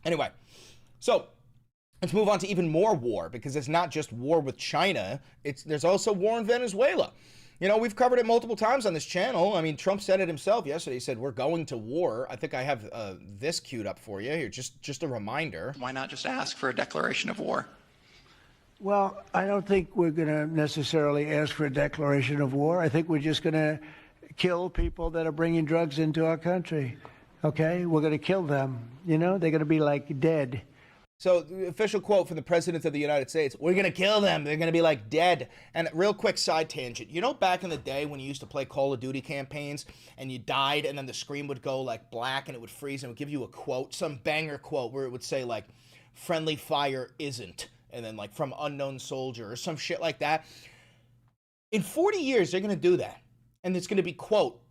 Anyway, so let's move on to even more war, because it's not just war with China. There's also war in Venezuela. You know, we've covered it multiple times on this channel. I mean, Trump said it himself yesterday. He said, we're going to war. I think I have this queued up for you here, just a reminder.
Why not just ask for a declaration of war?
Well, I don't think we're going to necessarily ask for a declaration of war. I think we're just going to kill people that are bringing drugs into our country. Okay? We're going to kill them. You know, they're going to be like dead.
So the official quote from the President of the United States, we're going to kill them. They're going to be like dead. And real quick side tangent. You know, back in the day when you used to play Call of Duty campaigns and you died and then the screen would go like black and it would freeze and it would give you a quote, some banger quote where it would say like, friendly fire isn't. And then like from unknown soldier or some shit like that. In 40 years, they're going to do that. And it's going to be quote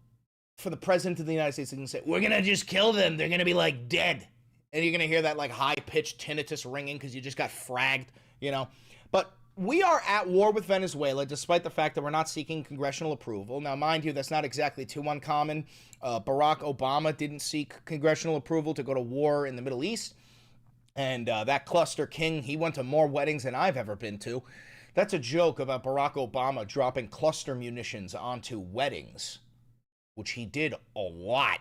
for the President of the United States. They're going to say, we're going to just kill them. They're going to be like dead. And you're going to hear that like high-pitched tinnitus ringing because you just got fragged, you know. But we are at war with Venezuela, despite the fact that we're not seeking congressional approval. Now, mind you, that's not exactly too uncommon. Barack Obama didn't seek congressional approval to go to war in the Middle East. And that cluster king, he went to more weddings than I've ever been to. That's a joke about Barack Obama dropping cluster munitions onto weddings, which he did a lot.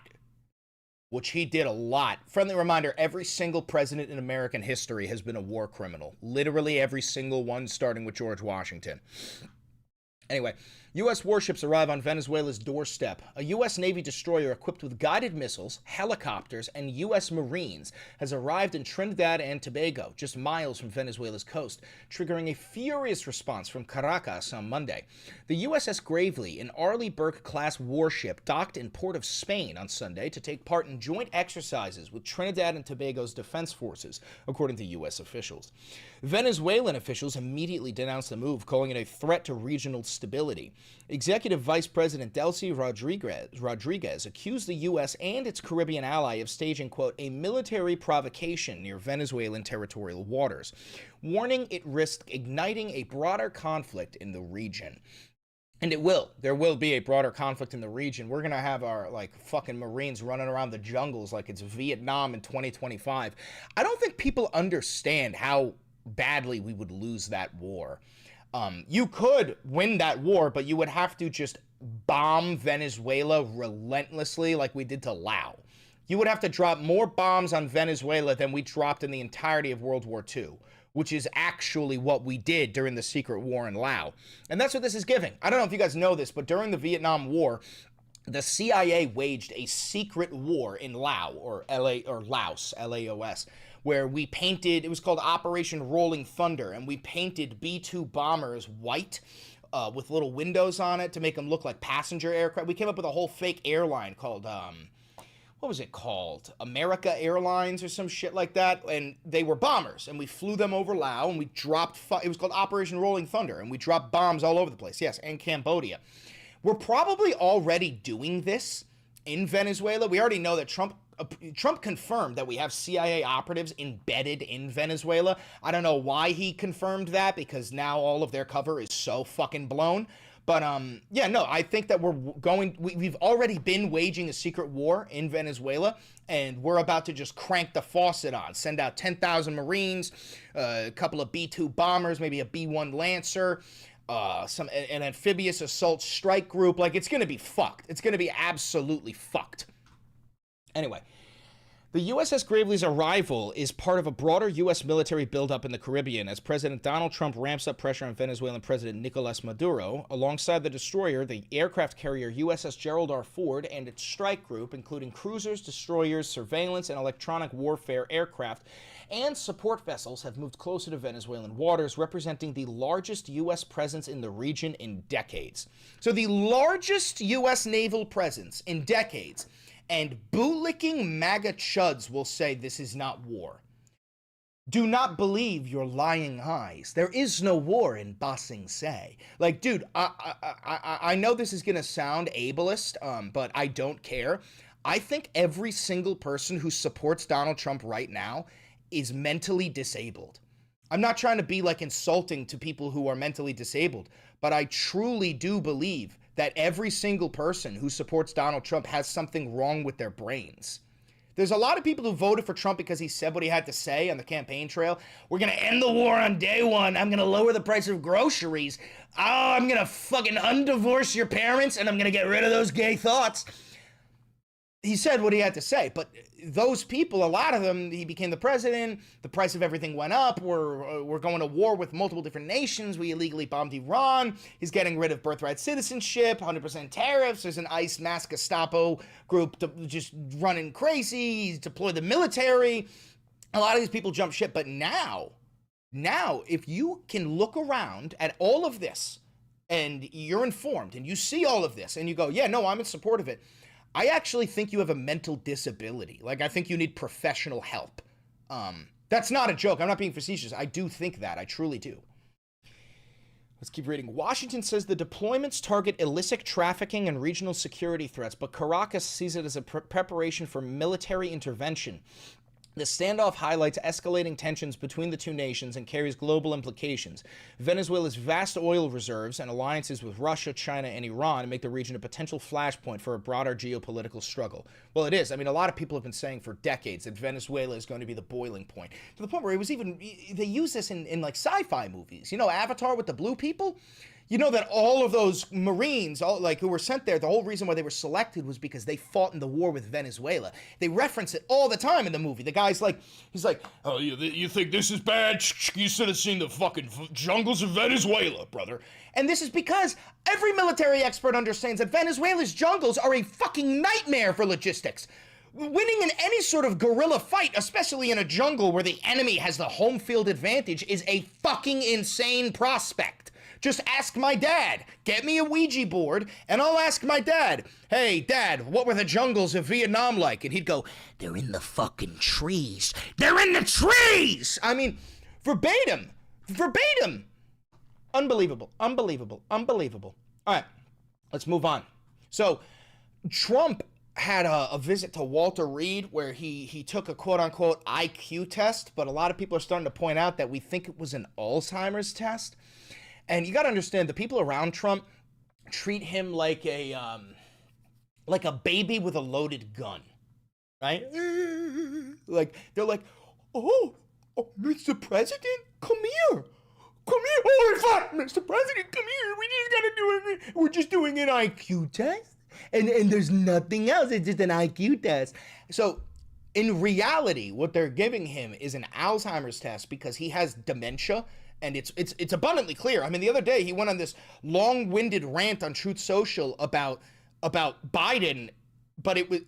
Friendly reminder, every single president in American history has been a war criminal. Literally every single one, starting with George Washington. Anyway, U.S. warships arrive on Venezuela's doorstep. A U.S. Navy destroyer equipped with guided missiles, helicopters, and U.S. Marines has arrived in Trinidad and Tobago, just miles from Venezuela's coast, triggering a furious response from Caracas on Monday. The USS Gravely, an Arleigh Burke-class warship, docked in Port of Spain on Sunday to take part in joint exercises with Trinidad and Tobago's defense forces, according to U.S. officials. Venezuelan officials immediately denounced the move, calling it a threat to regional stability. Executive Vice President Delcy Rodriguez accused the U.S. and its Caribbean ally of staging, quote, a military provocation near Venezuelan territorial waters, warning it risked igniting a broader conflict in the region. And it will. There will be a broader conflict in the region. We're going to have our, like, fucking Marines running around the jungles like it's Vietnam in 2025. I don't think people understand how badly we would lose that war. You could win that war, but you would have to just bomb Venezuela relentlessly like we did to Laos. You would have to drop more bombs on Venezuela than we dropped in the entirety of World War II, which is actually what we did during the secret war in Laos. And that's what this is giving. I don't know if you guys know this, but during the Vietnam War, the CIA waged a secret war in Laos, or Laos, L-A-O-S, where we painted, it was called Operation Rolling Thunder, and we painted B-2 bombers white with little windows on it to make them look like passenger aircraft. We came up with a whole fake airline called, what was it called? America Airlines or some shit like that, and they were bombers, and we flew them over Laos, and we dropped, it was called Operation Rolling Thunder, and we dropped bombs all over the place, yes, and Cambodia. We're probably already doing this in Venezuela. We already know that Trump confirmed that we have CIA operatives embedded in Venezuela. I don't know why he confirmed that, because now all of their cover is so fucking blown. But, yeah, no, I think that we've already been waging a secret war in Venezuela, and we're about to just crank the faucet on, send out 10,000 Marines, a couple of B-2 bombers, maybe a B-1 Lancer, an amphibious assault strike group. Like, it's going to be fucked. It's going to be absolutely fucked. Anyway, the USS Gravely's arrival is part of a broader U.S. military buildup in the Caribbean as President Donald Trump ramps up pressure on Venezuelan President Nicolas Maduro. Alongside the destroyer, the aircraft carrier USS Gerald R. Ford and its strike group, including cruisers, destroyers, surveillance, and electronic warfare aircraft, and support vessels have moved closer to Venezuelan waters, representing the largest U.S. presence in the region in decades. So the largest U.S. naval presence in decades. And bootlicking MAGA chuds will say this is not war. Do not believe your lying eyes. There is no war in Ba Sing Se. Like, dude, I know this is going to sound ableist, but I don't care. I think every single person who supports Donald Trump right now is mentally disabled. I'm not trying to be, like, insulting to people who are mentally disabled, but I truly do believe that every single person who supports Donald Trump has something wrong with their brains. There's a lot of people who voted for Trump because he said what he had to say on the campaign trail. We're going to end the war on day one. I'm going to lower the price of groceries. Oh, I'm going to fucking undivorce your parents, and I'm going to get rid of those gay thoughts. He said what he had to say, but those people, a lot of them, he became the president, the price of everything went up, we're going to war with multiple different nations, we illegally bombed Iran, he's getting rid of birthright citizenship, 100% tariffs, there's an ICE mass Gestapo group just running crazy, he's deployed the military, a lot of these people jump ship, but now, if you can look around at all of this, and you're informed, and you see all of this, and you go, yeah, no, I'm in support of it, I actually think you have a mental disability. Like, I think you need professional help. That's not a joke. I'm not being facetious. I do think that. I truly do. Let's keep reading. Washington says the deployments target illicit trafficking and regional security threats, but Caracas sees it as a preparation for military intervention. The standoff highlights escalating tensions between the two nations and carries global implications. Venezuela's vast oil reserves and alliances with Russia, China, and Iran make the region a potential flashpoint for a broader geopolitical struggle. Well, it is. I mean, a lot of people have been saying for decades that Venezuela is going to be the boiling point. To the point where they use this in like sci-fi movies. You know, Avatar with the blue people? You know that all of those Marines, who were sent there, the whole reason why they were selected was because they fought in the war with Venezuela. They reference it all the time in the movie. The guy's like, he's like, oh, you think this is bad? You should have seen the fucking jungles of Venezuela, brother. And this is because every military expert understands that Venezuela's jungles are a fucking nightmare for logistics. Winning in any sort of guerrilla fight, especially in a jungle where the enemy has the home field advantage, is a fucking insane prospect. Just ask my dad. Get me a Ouija board, and I'll ask my dad, hey, Dad, what were the jungles of Vietnam like? And he'd go, they're in the fucking trees. They're in the trees! I mean, verbatim. Unbelievable. All right, let's move on. So, Trump had a visit to Walter Reed where he took a quote-unquote IQ test, but a lot of people are starting to point out that we think it was an Alzheimer's test. And you got to understand, the people around Trump treat him like a baby with a loaded gun, right? Like, they're like, oh, Mr. President, come here. Oh, it's fine, Mr. President, come here. We're just doing an IQ test. And there's nothing else. It's just an IQ test. So, in reality, what they're giving him is an Alzheimer's test because he has dementia. And it's abundantly clear. I mean, the other day he went on this long-winded rant on Truth Social about Biden, but it was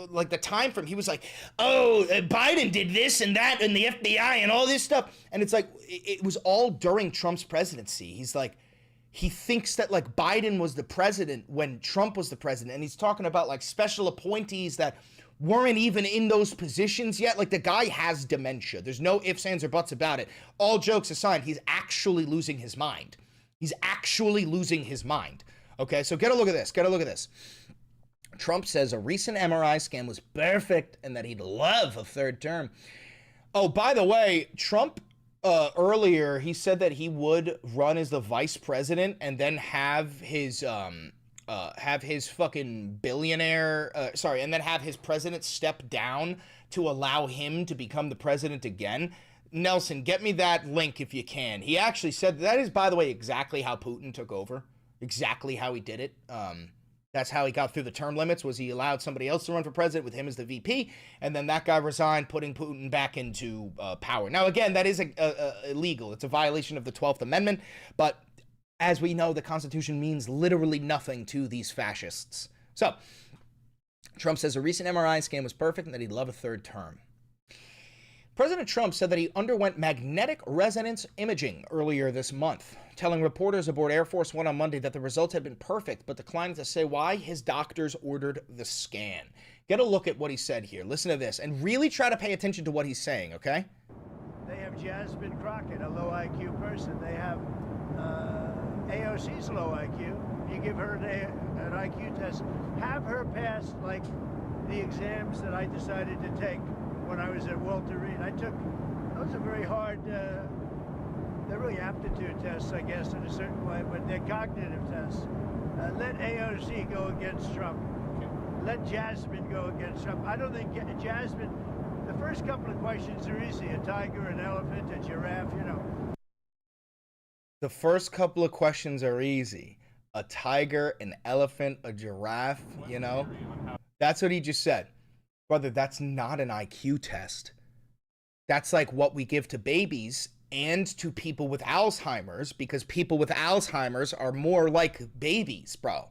like the time frame. He was like, "Oh, Biden did this and that, and the FBI and all this stuff," and it's like it was all during Trump's presidency. He's like, he thinks that like Biden was the president when Trump was the president, and he's talking about like special appointees that weren't even in those positions yet. Like, the guy has dementia. There's no ifs, ands, or buts about it. All jokes aside, he's actually losing his mind. Okay, so get a look at this. Trump says a recent MRI scan was perfect and that he'd love a third term. Oh, by the way, Trump earlier, he said that he would run as the vice president and then have his fucking billionaire, and then have his president step down to allow him to become the president again. Nelson, get me that link if you can. He actually said that is, by the way, exactly how Putin took over. Exactly how he did it. That's how he got through the term limits, was he allowed somebody else to run for president with him as the VP, and then that guy resigned, putting Putin back into power. Now, again, that is illegal. It's a violation of the 12th Amendment, but as we know, the Constitution means literally nothing to these fascists. So, Trump says a recent MRI scan was perfect and that he'd love a third term. President Trump said that he underwent magnetic resonance imaging earlier this month, telling reporters aboard Air Force One on Monday that the results had been perfect, but declining to say why his doctors ordered the scan. Get a look at what he said here. Listen to this, and really try to pay attention to what he's saying, okay?
They have Jasmine Crockett, a low IQ person. They have AOC's low IQ. You give her an IQ test. Have her pass, like, the exams that I decided to take when I was at Walter Reed. Those are very hard, they're really aptitude tests, I guess, in a certain way, but they're cognitive tests. Let AOC go against Trump. let Jasmine go against Trump. I don't think Jasmine, the first couple of questions are easy. A tiger, an elephant, a giraffe, you know.
The first couple of questions are easy. A tiger, an elephant, a giraffe, you know? That's what he just said. Brother, that's not an IQ test. That's like what we give to babies and to people with Alzheimer's, because people with Alzheimer's are more like babies, bro.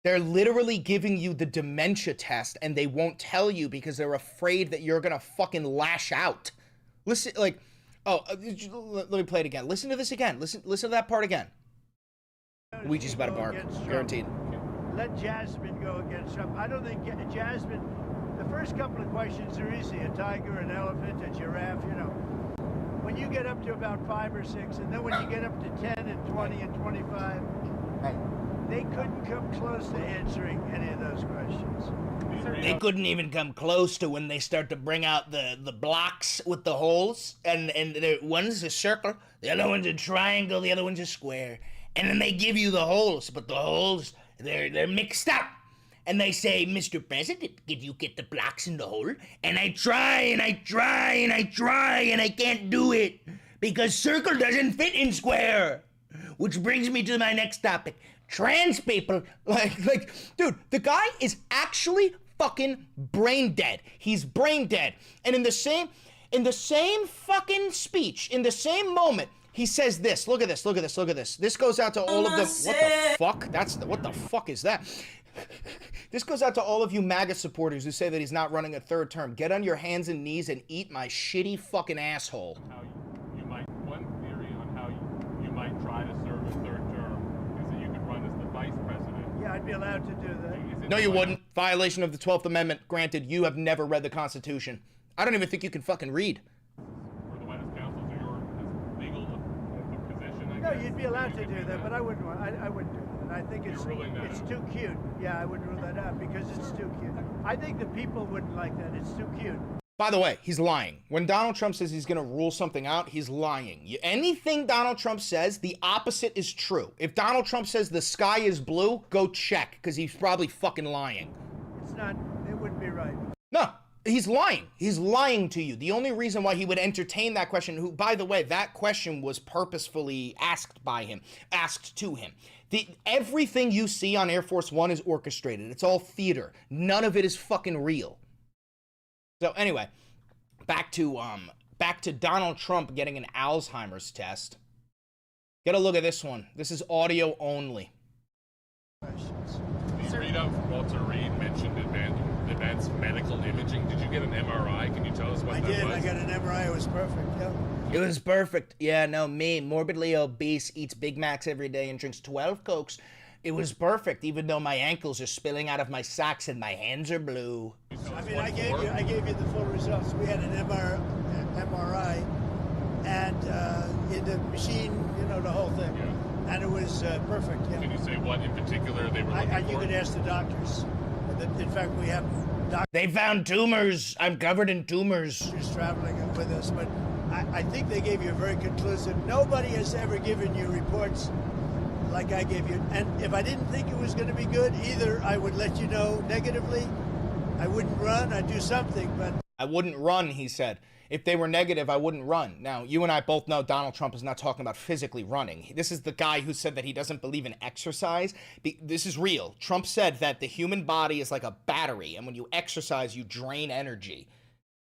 They're literally giving you the dementia test and they won't tell you because they're afraid that you're gonna fucking lash out. Listen, like, let me play it again. Listen to this again. Listen to that part again. Luigi's about to bark, guaranteed.
Let Jasmine go against Trump. I don't think Jasmine, the first couple of questions are easy. A tiger, an elephant, a giraffe, you know. When you get up to about 5 or 6, and then when you get up to 10 and 20 and 25, they couldn't come close to answering any of those questions.
They couldn't even come close to when they start to bring out the blocks with the holes, and one's a circle, the other one's a triangle, the other one's a square, and then they give you the holes, but the holes, they're mixed up. And they say, Mr. President, did you get the blocks in the hole? And I try, and I try, and I try, and I can't do it. Because circle doesn't fit in square. Which brings me to my next topic. Trans people, like, dude, the guy is actually fucking brain dead. He's brain dead. And in the same fucking speech, in the same moment, he says this. Look at this, look at this, look at this. This goes out to all of them. What the fuck? What the fuck is that? This goes out to all of you MAGA supporters who say that he's not running a third term. Get on your hands and knees and eat my shitty fucking asshole.
One theory on how you might try to serve a third term is that you could run as the vice president.
Yeah, I'd be allowed to do that.
No, you wouldn't. Violation of the 12th Amendment. Granted, you have never read the Constitution. I don't even think you can fucking read.
For the White House counsel, so your legal position,
No, you'd be allowed to do that, but I wouldn't. I wouldn't do that. I think it's too cute. Yeah, I would rule that out because it's too cute. I think the people wouldn't like that. It's too cute.
By the way, he's lying. When Donald Trump says he's going to rule something out, he's lying. Anything Donald Trump says, the opposite is true. If Donald Trump says the sky is blue, go check, because he's probably fucking lying.
It's not, it wouldn't be right.
No, he's lying. He's lying to you. The only reason why he would entertain that question, by the way, that question was purposefully asked to him. Everything you see on Air Force One is orchestrated. It's all theater. None of it is fucking real. So anyway, back to Donald Trump getting an Alzheimer's test. Get a look at this one. This is audio only.
The readout from Walter Reed mentioned advanced medical imaging. Did you get an MRI? Can you tell us what that was?
I did. I got an MRI. It was perfect. Yeah.
It was perfect. Yeah, no, me, morbidly obese, eats Big Macs every day and drinks 12 Cokes. It was perfect, even though my ankles are spilling out of my socks and my hands are blue.
I mean, I gave you the full results. We had an MRI, and in the machine, you know, the whole thing, and it was perfect. Yeah.
Can you say what in particular they were looking for?
You could ask the doctors. In fact, we have doctors.
They found tumors. I'm covered in tumors.
Doctors traveling with us, but I think they gave you a very conclusive. Nobody has ever given you reports like I gave you. And if I didn't think it was going to be good, either I would let you know negatively, I wouldn't run, I'd do something, but...
I wouldn't run, he said. If they were negative, I wouldn't run. Now, you and I both know Donald Trump is not talking about physically running. This is the guy who said that he doesn't believe in exercise. This is real. Trump said that the human body is like a battery, and when you exercise, you drain energy.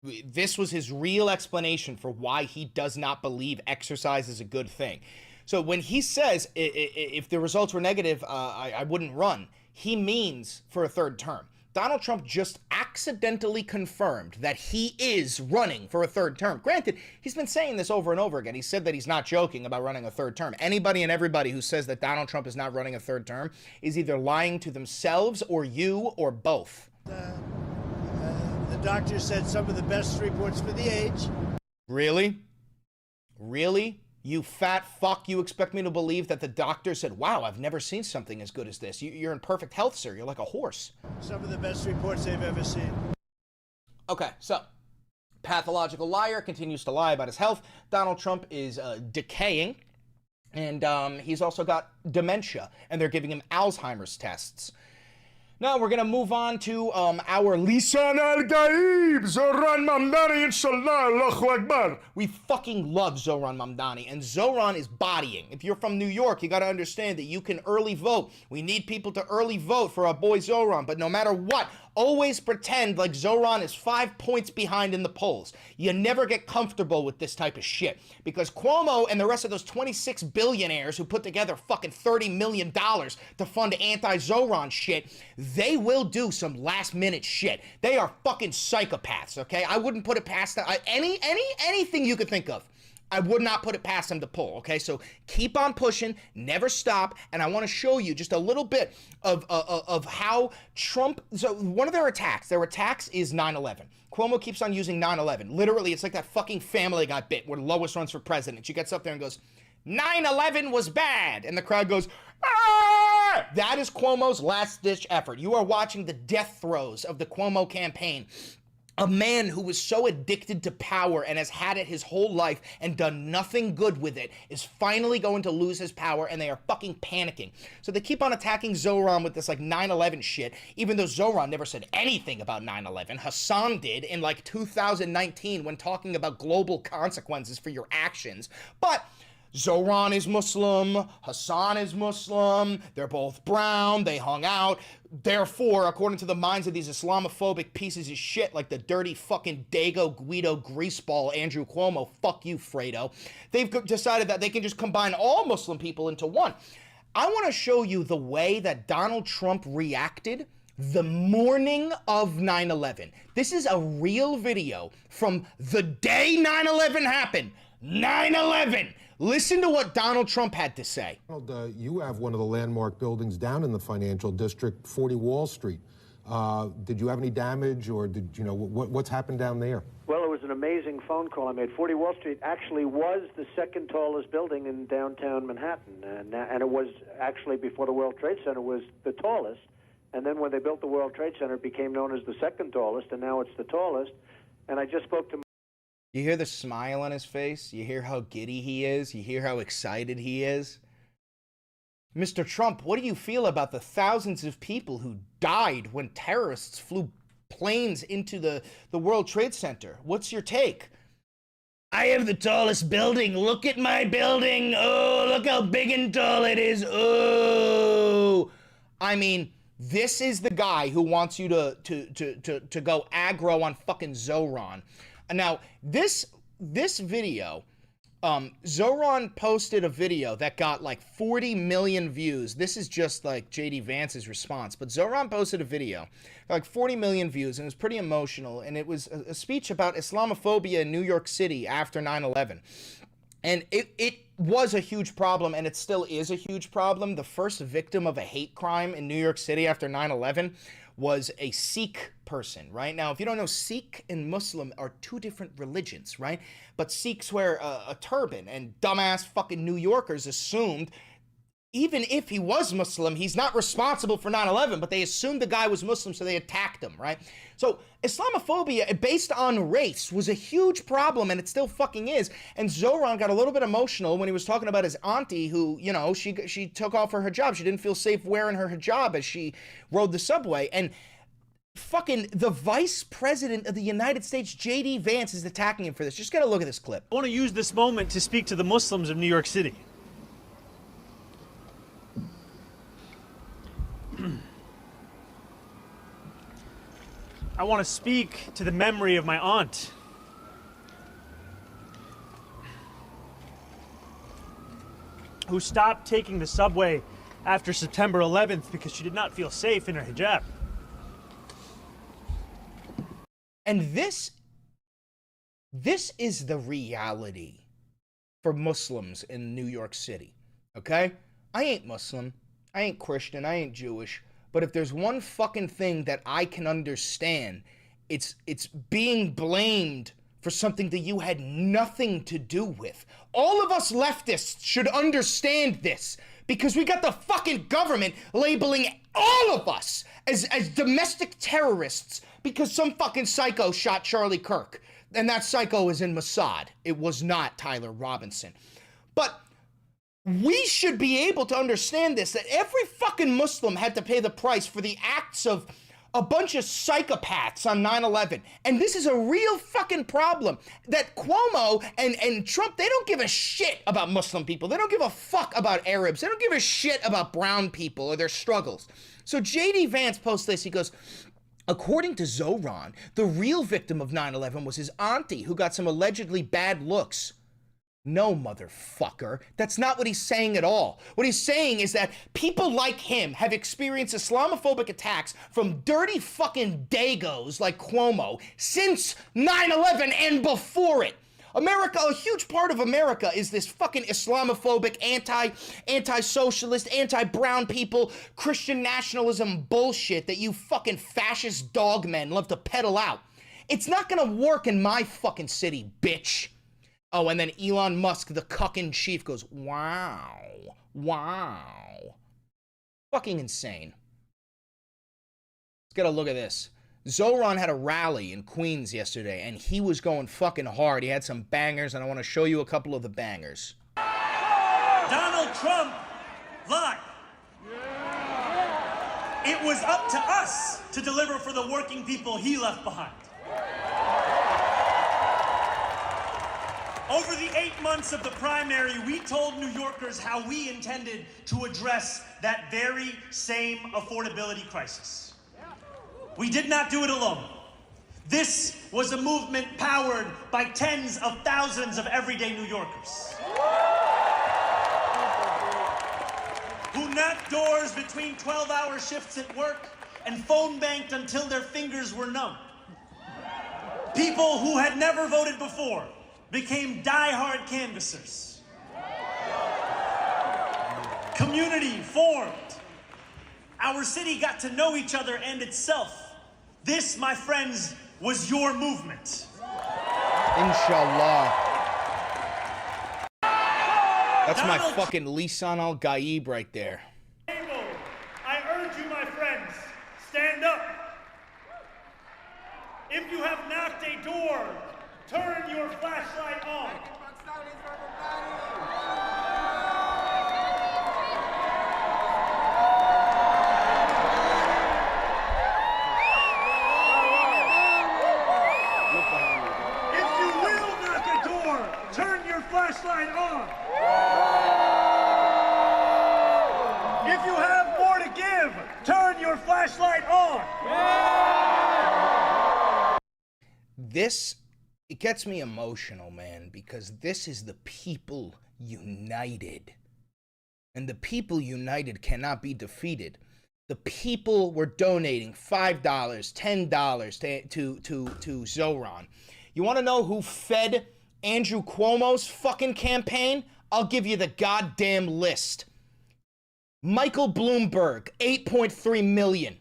This was his real explanation for why he does not believe exercise is a good thing. So when he says, if the results were negative, I wouldn't run, he means for a third term. Donald Trump just accidentally confirmed that he is running for a third term. Granted, he's been saying this over and over again. He said that he's not joking about running a third term. Anybody and everybody who says that Donald Trump is not running a third term is either lying to themselves or you or both.
The doctor said some of the best reports for the age.
Really? Really? You fat fuck, you expect me to believe that the doctor said, wow, I've never seen something as good as this. You're in perfect health, sir. You're like a horse.
Some of the best reports they've ever seen.
Okay, so pathological liar continues to lie about his health. Donald Trump is decaying, and he's also got dementia, and they're giving him Alzheimer's tests. Now we're gonna move on to our Lisan al-Gaib, Zoran Mamdani, inshallah, Allahu Akbar. We fucking love Zoran Mamdani, and Zoran is bodying. If you're from New York, you gotta understand that you can early vote. We need people to early vote for our boy Zoran, but no matter what, always pretend like Zoran is 5 points behind in the polls. You never get comfortable with this type of shit, because Cuomo and the rest of those 26 billionaires who put together fucking $30 million to fund anti-Zoran shit, they will do some last minute shit. They are fucking psychopaths, okay? I wouldn't put it past them. Anything you could think of, I would not put it past them to pull, okay? So keep on pushing, never stop, and I want to show you just a little bit of how Trump, so one of their attacks is 9/11. Cuomo keeps on using 9/11. Literally, it's like that fucking Family Guy bit where Lois runs for president. She gets up there and goes, 9/11 was bad, and the crowd goes, ah! That is Cuomo's last-ditch effort. You are watching the death throes of the Cuomo campaign. A man who was so addicted to power and has had it his whole life and done nothing good with it is finally going to lose his power, and they are fucking panicking. So they keep on attacking Zoran with this like 9/11 shit, even though Zoran never said anything about 9/11. Hassan did in like 2019 when talking about global consequences for your actions. But Zoran is Muslim, Hassan is Muslim, they're both brown, they hung out. Therefore, according to the minds of these Islamophobic pieces of shit like the dirty fucking Dago Guido greaseball Andrew Cuomo, fuck you, Fredo, they've decided that they can just combine all Muslim people into one. I want to show you the way that Donald Trump reacted the morning of 9/11. This is a real video from the day 9/11 happened. 9/11. Listen to what Donald Trump had to say.
Donald, you have one of the landmark buildings down in the financial district, 40 Wall Street. Did you have any damage, or did you know what's happened down there?
Well, it was an amazing phone call I made. 40 Wall Street actually was the second tallest building in downtown Manhattan, and it was actually, before the World Trade Center, was the tallest. And then when they built the World Trade Center, it became known as the second tallest, and now it's the tallest. And I just spoke to...
You hear the smile on his face? You hear how giddy he is? You hear how excited he is? Mr. Trump, what do you feel about the thousands of people who died when terrorists flew planes into the World Trade Center? What's your take? I have the tallest building. Look at my building. Oh, look how big and tall it is. Oh. I mean, this is the guy who wants you to go aggro on fucking Zoran. Now, this video, Zoran posted a video that got like 40 million views. This is just like JD Vance's response, but Zoran posted a video, like 40 million views, and it was pretty emotional, and it was a speech about Islamophobia in New York City after 9/11. And it was a huge problem, and it still is a huge problem. The first victim of a hate crime in New York City after 9/11 was a Sikh person, right? Now, if you don't know, Sikh and Muslim are two different religions, right? But Sikhs wear a turban, and dumbass fucking New Yorkers assumed, even if he was Muslim, he's not responsible for 9/11, but they assumed the guy was Muslim, so they attacked him, right? So Islamophobia based on race was a huge problem, and it still fucking is. And Zoran got a little bit emotional when he was talking about his auntie who, you know, she took off her hijab. She didn't feel safe wearing her hijab as she rode the subway. And fucking the Vice President of the United States, JD Vance, is attacking him for this. Just get a look at this clip.
I want to use this moment to speak to the Muslims of New York City. I want to speak to the memory of my aunt. Who stopped taking the subway after September 11th because she did not feel safe in her hijab.
And this is the reality for Muslims in New York City, okay? I ain't Muslim, I ain't Christian, I ain't Jewish, but if there's one fucking thing that I can understand, it's being blamed for something that you had nothing to do with. All of us leftists should understand this, because we got the fucking government labeling all of us as domestic terrorists because some fucking psycho shot Charlie Kirk. And that psycho is in Mossad. It was not Tyler Robinson. But We should be able to understand this, that every fucking Muslim had to pay the price for the acts of a bunch of psychopaths on 9/11. And this is a real fucking problem. That Cuomo and Trump, they don't give a shit about Muslim people. They don't give a fuck about Arabs. They don't give a shit about brown people or their struggles. So JD Vance posts this. He goes, according to Zohran, the real victim of 9/11 was his auntie who got some allegedly bad looks. No, motherfucker. That's not what he's saying at all. What he's saying is that people like him have experienced Islamophobic attacks from dirty fucking dagos like Cuomo since 9/11 and before it. America, a huge part of America is this fucking Islamophobic, anti-socialist, anti-brown people, Christian nationalism bullshit that you fucking fascist dogmen love to peddle out. It's not gonna work in my fucking city, bitch. Oh, and then Elon Musk, the cuck-in chief, goes, wow, wow. Fucking insane. Let's get a look at this. Zohran had a rally in Queens yesterday, and he was going fucking hard. He had some bangers, and I want to show you a couple of the bangers.
Donald Trump lied. It was up to us to deliver for the working people he left behind. Over the 8 months of the primary, we told New Yorkers how we intended to address that very same affordability crisis. We did not do it alone. This was a movement powered by tens of thousands of everyday New Yorkers who knocked doors between 12-hour shifts at work and phone banked until their fingers were numb. People who had never voted before became die-hard canvassers. Community formed. Our city got to know each other and itself. This, my friends, was your movement.
Inshallah. That's my fucking Lisan al-Gaib right there.
I urge you, my friends, stand up. If you have knocked a door, turn your flashlight on. If you will knock a door, turn your flashlight on. If you have more to give, turn your flashlight on.
This, it gets me emotional, man, because this is the people united. And the people united cannot be defeated. The people were donating $5, $10 to Zohran. You want to know who fed Andrew Cuomo's fucking campaign? I'll give you the goddamn list. Michael Bloomberg, 8.3 million.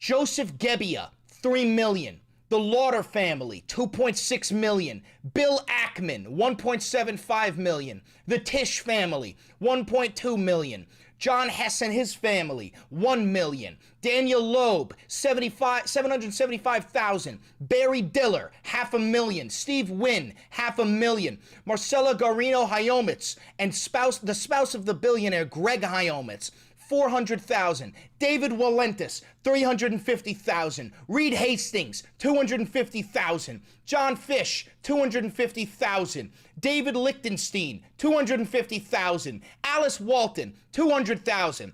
Joseph Gebbia, 3 million. The Lauder family, 2.6 million. Bill Ackman, 1.75 million. The Tisch family, 1.2 million. John Hess and his family, 1 million. Daniel Loeb, 775,000. Barry Diller, 500,000. Steve Wynn, 500,000. Marcella Garino Hyomitz and the spouse of the billionaire Greg Hyomitz, 400,000. David Walentis, 350,000. Reed Hastings, 250,000. John Fish, 250,000. David Lichtenstein, 250,000. Alice Walton, 200,000.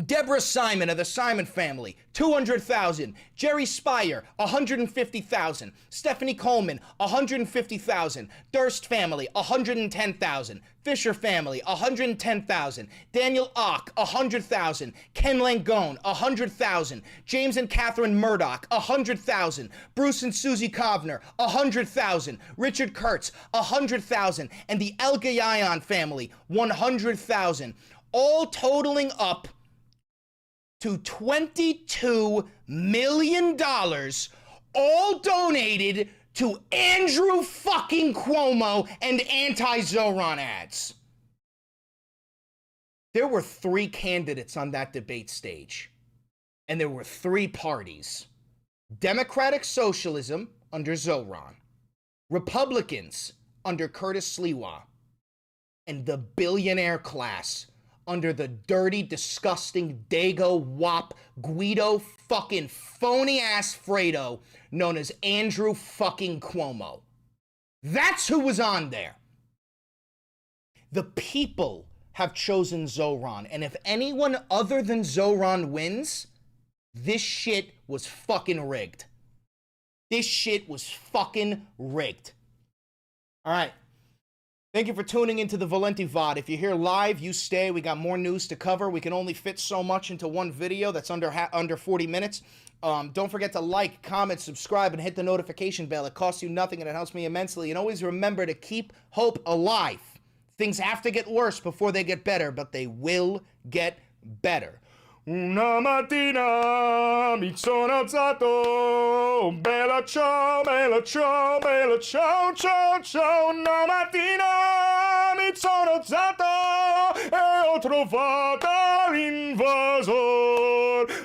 Deborah Simon of the Simon family, 200,000. Jerry Spire, 150,000. Stephanie Coleman, 150,000. Durst family, 110,000. Fisher family, 110,000. Daniel Ock, 100,000. Ken Langone, 100,000. James and Catherine Murdoch, 100,000. Bruce and Susie Kovner, 100,000. Richard Kurtz, 100,000. And the El Gayan family, 100,000. All totaling up to $22 million, all donated to Andrew fucking Cuomo and anti-Zohran ads. There were 3 candidates on that debate stage, and there were 3 parties. Democratic Socialism under Zohran, Republicans under Curtis Sliwa, and the billionaire class under the dirty, disgusting Dago Wop Guido fucking phony ass Fredo known as Andrew fucking Cuomo. That's who was on there. The people have chosen Zoran, and if anyone other than Zoran wins, this shit was fucking rigged. This shit was fucking rigged. All right. Thank you for tuning into the Valenti VOD. If you're here live, you stay. We got more news to cover. We can only fit so much into one video that's under 40 minutes. Don't forget to like, comment, subscribe, and hit the notification bell. It costs you nothing, and it helps me immensely. And always remember to keep hope alive. Things have to get worse before they get better, but they will get better. Una mattina mi sono alzato, bella ciao, bella ciao, bella ciao, ciao, ciao. Una mattina mi sono alzato e ho trovato l'invasor.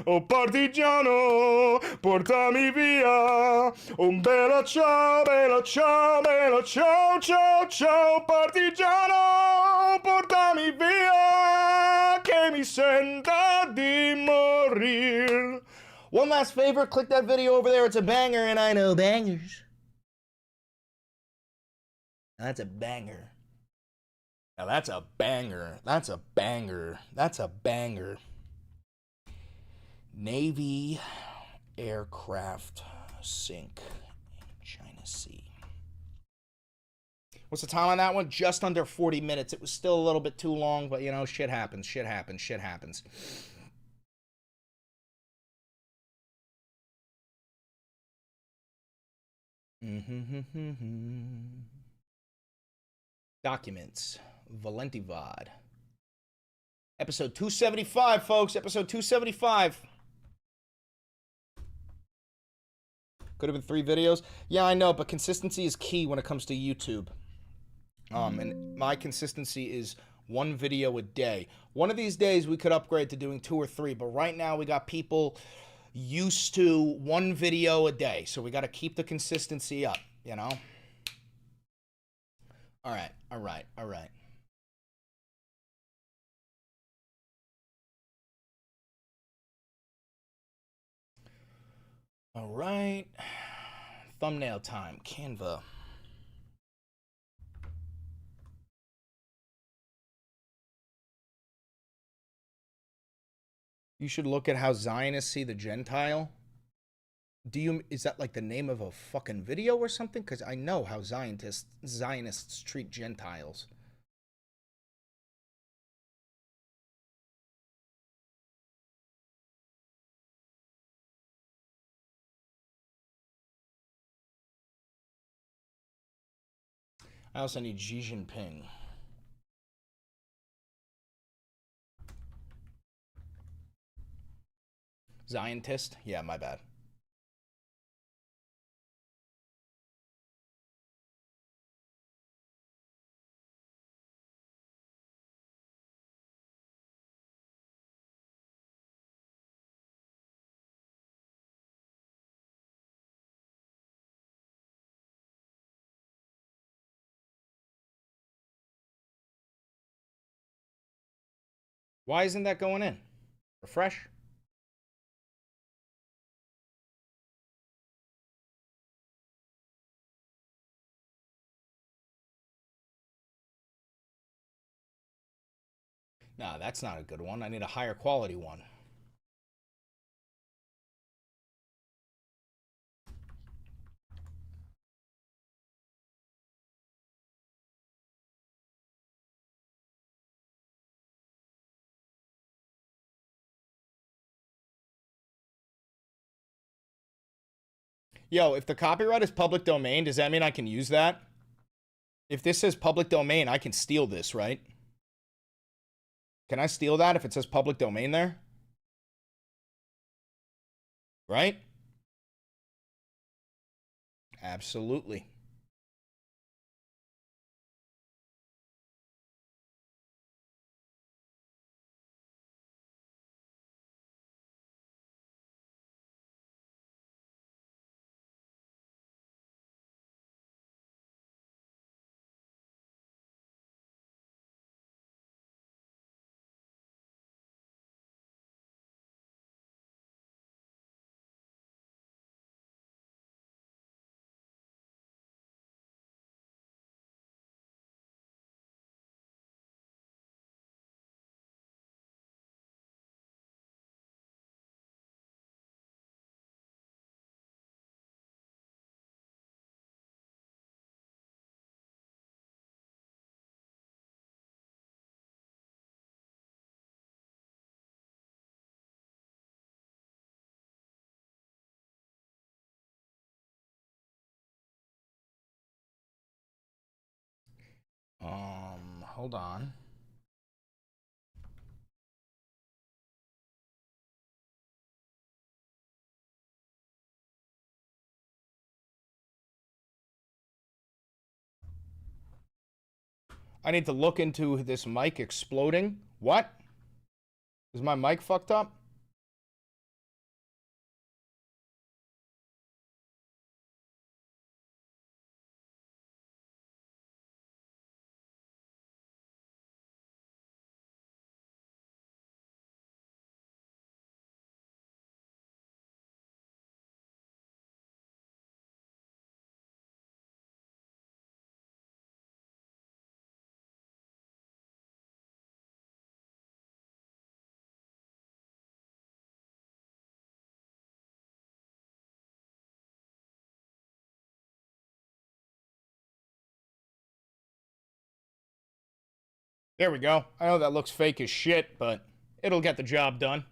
Oh partigiano, portami via. Oh bella ciao, bella ciao, bella ciao, ciao, ciao. Partigiano, portami via, che mi senta di morir. One last favor, click that video over there. It's a banger, and I know bangers. That's a banger. Now that's a banger. That's a banger. That's a banger. Navy aircraft sink in China Sea. What's the time on that one? Just under 40 minutes. It was still a little bit too long, but you know, shit happens. Shit happens. Shit happens. Documents. Valenti VOD. Episode 275, folks. Episode 275. Could have been 3 videos. Yeah, I know, but consistency is key when it comes to YouTube. And my consistency is 1 video a day. One of these days we could upgrade to doing 2 or 3, but right now we got people used to 1 video a day, so we got to keep the consistency up, you know? All right, all right, all right. All right. Thumbnail time, Canva. You should look at how Zionists see the Gentile. Is that like the name of a fucking video or something? Because I know how Zionists treat Gentiles. I also need Xi Jinping. Zionist? Yeah, my bad. Why isn't that going in? Refresh. No, that's not a good one. I need a higher quality one. Yo, if the copyright is public domain, does that mean I can use that? If this says public domain, I can steal this, right? Can I steal that if it says public domain there? Right? Absolutely. Hold on. I need to look into this mic exploding. What? Is my mic fucked up? There we go. I know that looks fake as shit, but it'll get the job done.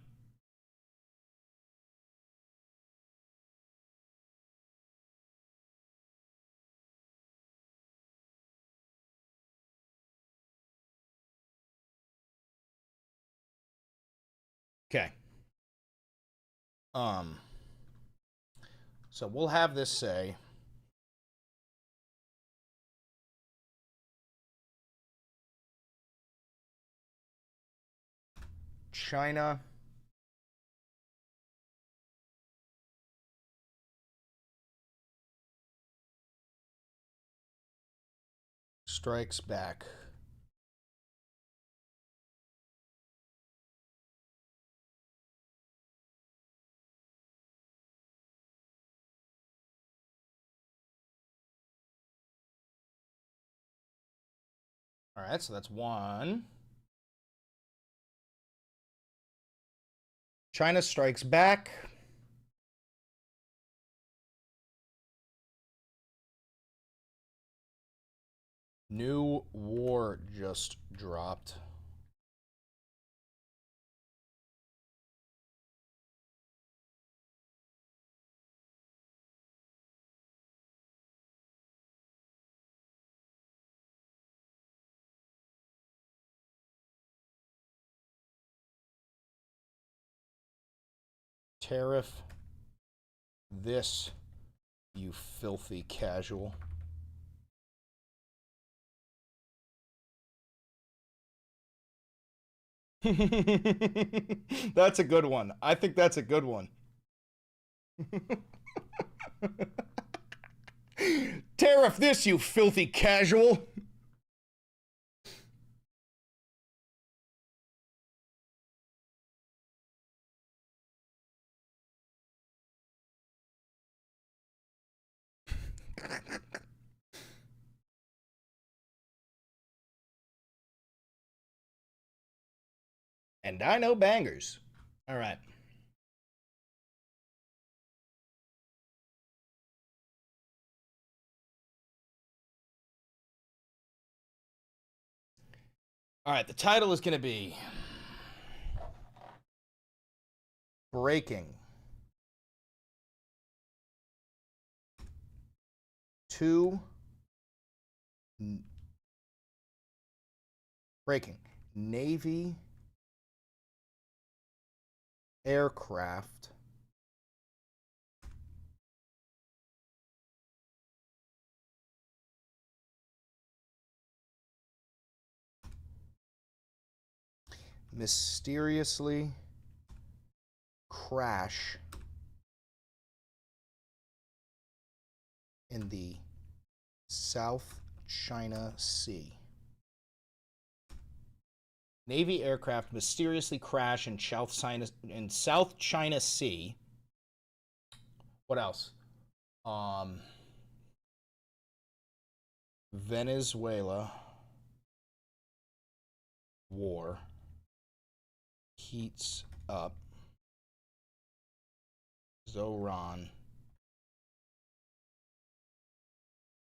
Okay. So we'll have this say China strikes back. All right, so that's one. China strikes back. New war just dropped. Tariff this, you filthy casual. That's a good one. I think that's a good one. Tariff this, you filthy casual. And I know bangers. All right. All right, the title is going to be Breaking Breaking Navy aircraft mysteriously crash in the South China Sea. Navy aircraft mysteriously crash in South China Sea. What else? Venezuela war heats up. Zoran.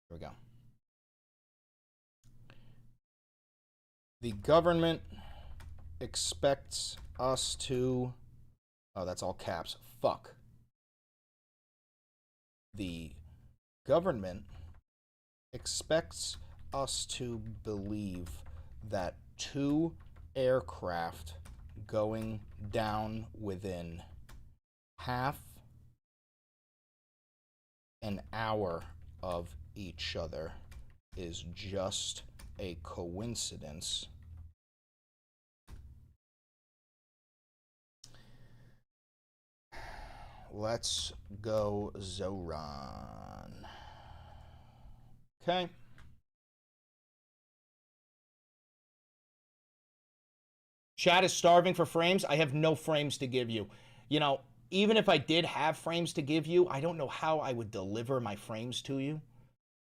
Here we go. The government expects us to... Oh, that's all caps. Fuck. The government expects us to believe that 2 aircraft going down within half an hour of each other is just a coincidence. Let's go Zoran. Okay. Chat is starving for frames. I have no frames to give you. You know, even if I did have frames to give you, I don't know how I would deliver my frames to you.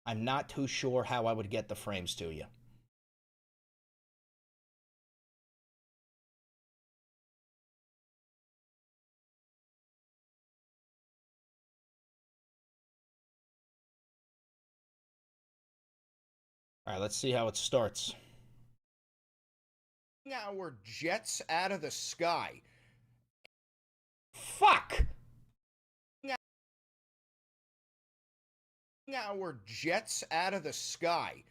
I'm not too sure how I would get the frames to you. All right, let's see how it starts. Our jets out of the sky. Fuck! Our jets out of the sky.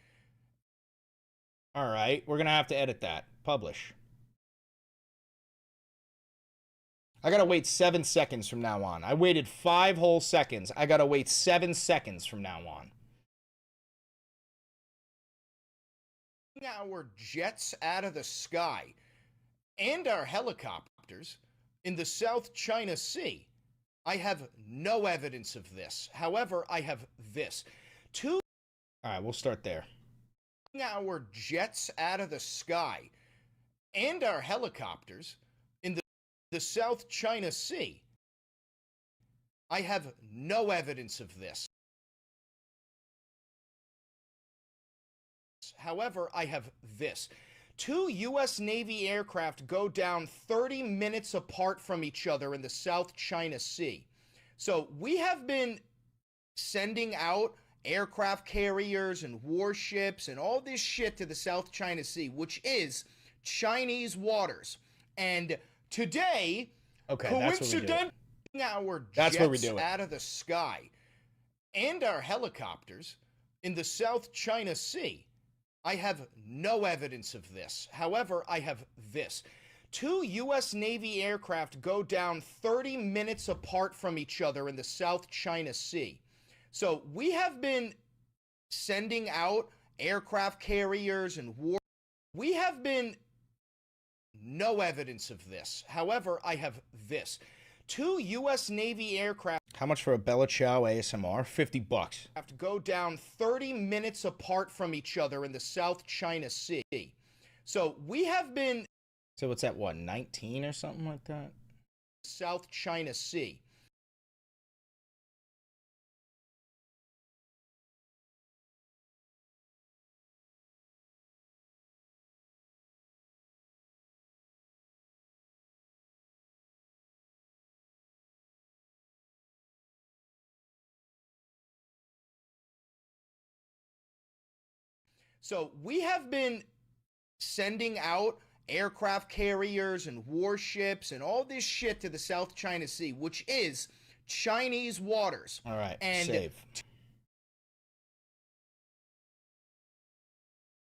All right, we're gonna have to edit that. Publish. I gotta wait 7 seconds from now on. I waited 5 whole seconds. I gotta wait 7 seconds from now on. Our jets out of the sky and our helicopters in the South China Sea. I have no evidence of this. However, I have this. All right, we'll start there. Our jets out of the sky and our helicopters in the South China Sea. I have no evidence of this. However, I have this. 2 U.S. Navy aircraft go down 30 minutes apart from each other in the South China Sea. So we have been sending out aircraft carriers and warships and all this shit to the South China Sea, which is Chinese waters. And today, coincidentally, our jets out of the sky and our helicopters in the South China Sea. I have no evidence of this. However, I have this. 2 U.S. Navy aircraft go down 30 minutes apart from each other in the South China Sea. So we have been sending out aircraft carriers and we have been no evidence of this. However, I have this. 2 U.S. Navy aircraft. How much for a Bella Ciao ASMR? $50. Have to go down 30 minutes apart from each other in the South China Sea. So we have been. So what's that? What, 19 or something like that? South China Sea. So we have been sending out aircraft carriers and warships and all this shit to the South China Sea, which is Chinese waters. All right, and save.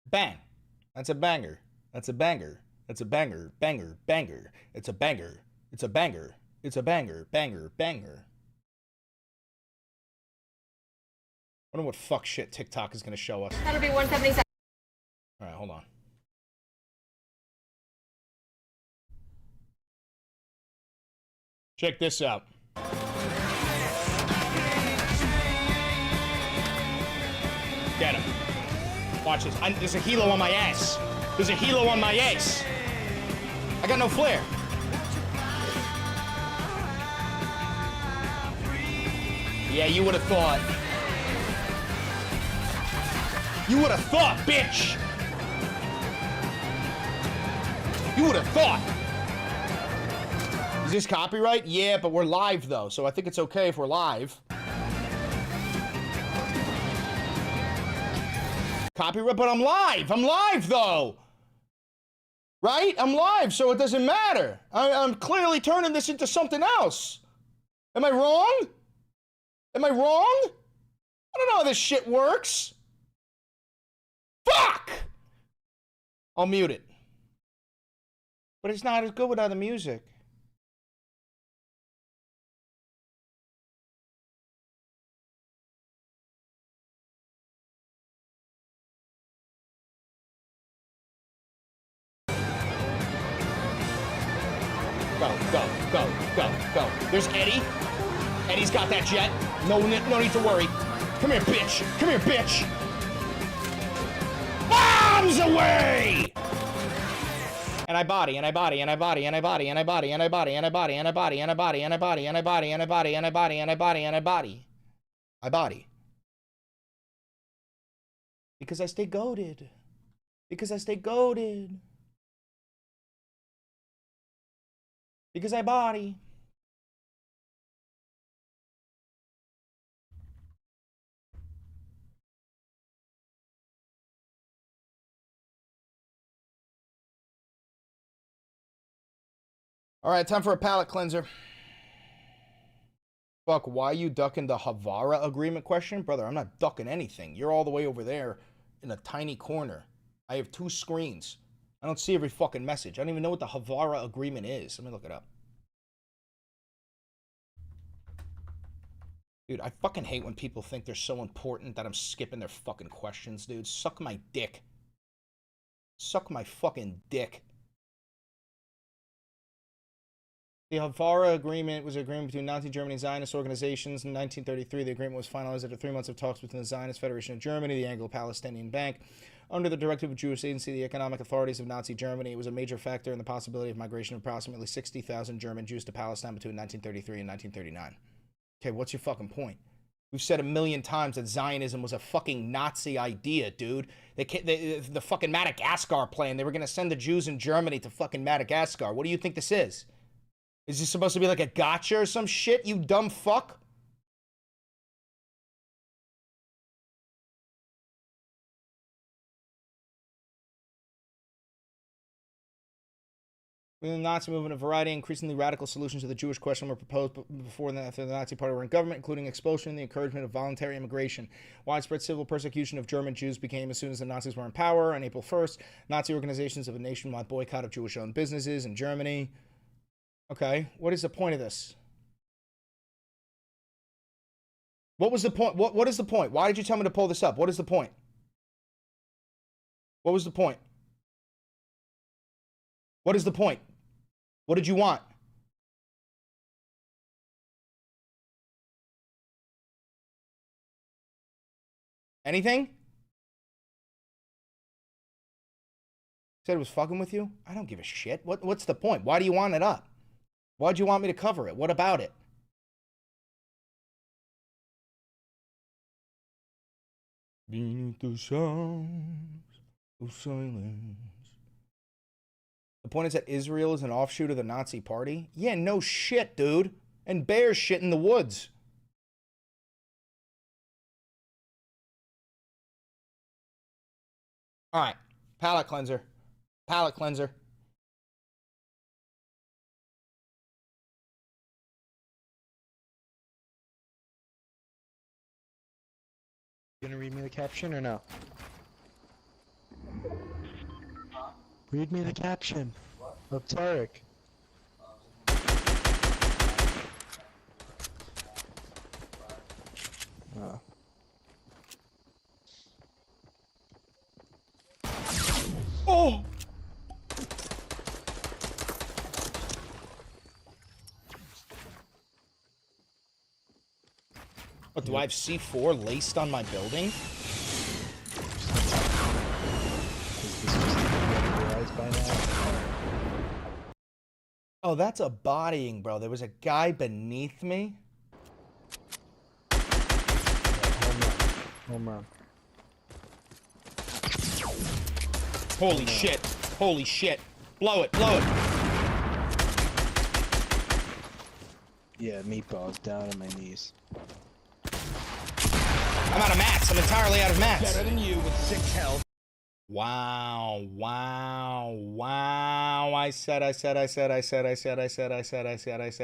Bang. That's a banger. That's a banger. That's a banger. Banger. Banger. It's a banger. It's a banger. It's a banger. Banger. Banger. I wonder what fuck shit TikTok is going to show us.
That'll be 177.
All right, hold on. Check this out. Get him. Watch this. There's a helo on my ass. There's a helo on my ass. I got no flare. Yeah, you would have thought. You would have thought, bitch! You would have thought! Is this copyright? Yeah, but we're live, though, so I think it's okay if we're live. Copyright, but I'm live! I'm live, though! Right? I'm live, so it doesn't matter. I'm clearly turning this into something else. Am I wrong? Am I wrong? I don't know how this shit works. Fuck! I'll mute it. But it's not as good without the music. Go. There's Eddie. Eddie's got that jet. No need to worry. Come here, bitch. Come here, bitch. Bombs away! And I body. I body. Because I stay goated. Because I body. All right, time for a palate cleanser. Fuck, why are you ducking the Havara agreement question? Brother, I'm not ducking anything. You're all the way over there in a tiny corner. I have 2 screens. I don't see every fucking message. I don't even know what the Havara agreement is. Let me look it up. Dude, I fucking hate when people think they're so important that I'm skipping their fucking questions, dude. Suck my dick. Suck my fucking dick. The Havara Agreement was an agreement between Nazi Germany and Zionist organizations. In 1933, the agreement was finalized after 3 months of talks between the Zionist Federation of Germany, the Anglo-Palestinian Bank. Under the directive of Jewish Agency, the economic authorities of Nazi Germany, it was a major factor in the possibility of migration of approximately 60,000 German Jews to Palestine between 1933 and 1939. Okay, what's your fucking point? We've said a million times that Zionism was a fucking Nazi idea, dude. The fucking Madagascar plan, they were going to send the Jews in Germany to fucking Madagascar. What do you think this is? Is this supposed to be like a gotcha or some shit, you dumb fuck? Within the Nazi movement, a variety of increasingly radical solutions to the Jewish question were proposed before and after the Nazi Party were in government, including expulsion and the encouragement of voluntary immigration. Widespread civil persecution of German Jews became as soon as the Nazis were in power. On April 1st, Nazi organizations have a nationwide boycott of Jewish-owned businesses in Germany. Okay, what is the point of this? What was the point? What is the point? Why did you tell me to pull this up? What is the point? What was the point? What is the point? What did you want? Anything? Said it was fucking with you? I don't give a shit. What's the point? Why do you want it up? Why'd you want me to cover it? What about it? Beneath the sounds of silence. The point is that Israel is an offshoot of the Nazi Party? Yeah, no shit, dude. And bears shit in the woods. All right, palate cleanser. Palate cleanser.
You gonna read me the caption or no? Read me the caption of Tarek. Oh.
Oh! What, do I have C4 laced on my building? Oh, that's a bodying, bro. There was a guy beneath me.
Home run.
Holy shit. Holy shit. Blow it, blow it.
Yeah, meatballs down on my knees.
I'm out of mats. I'm entirely out of mats.
Better than you with 6 health.
Wow, wow, wow. I said,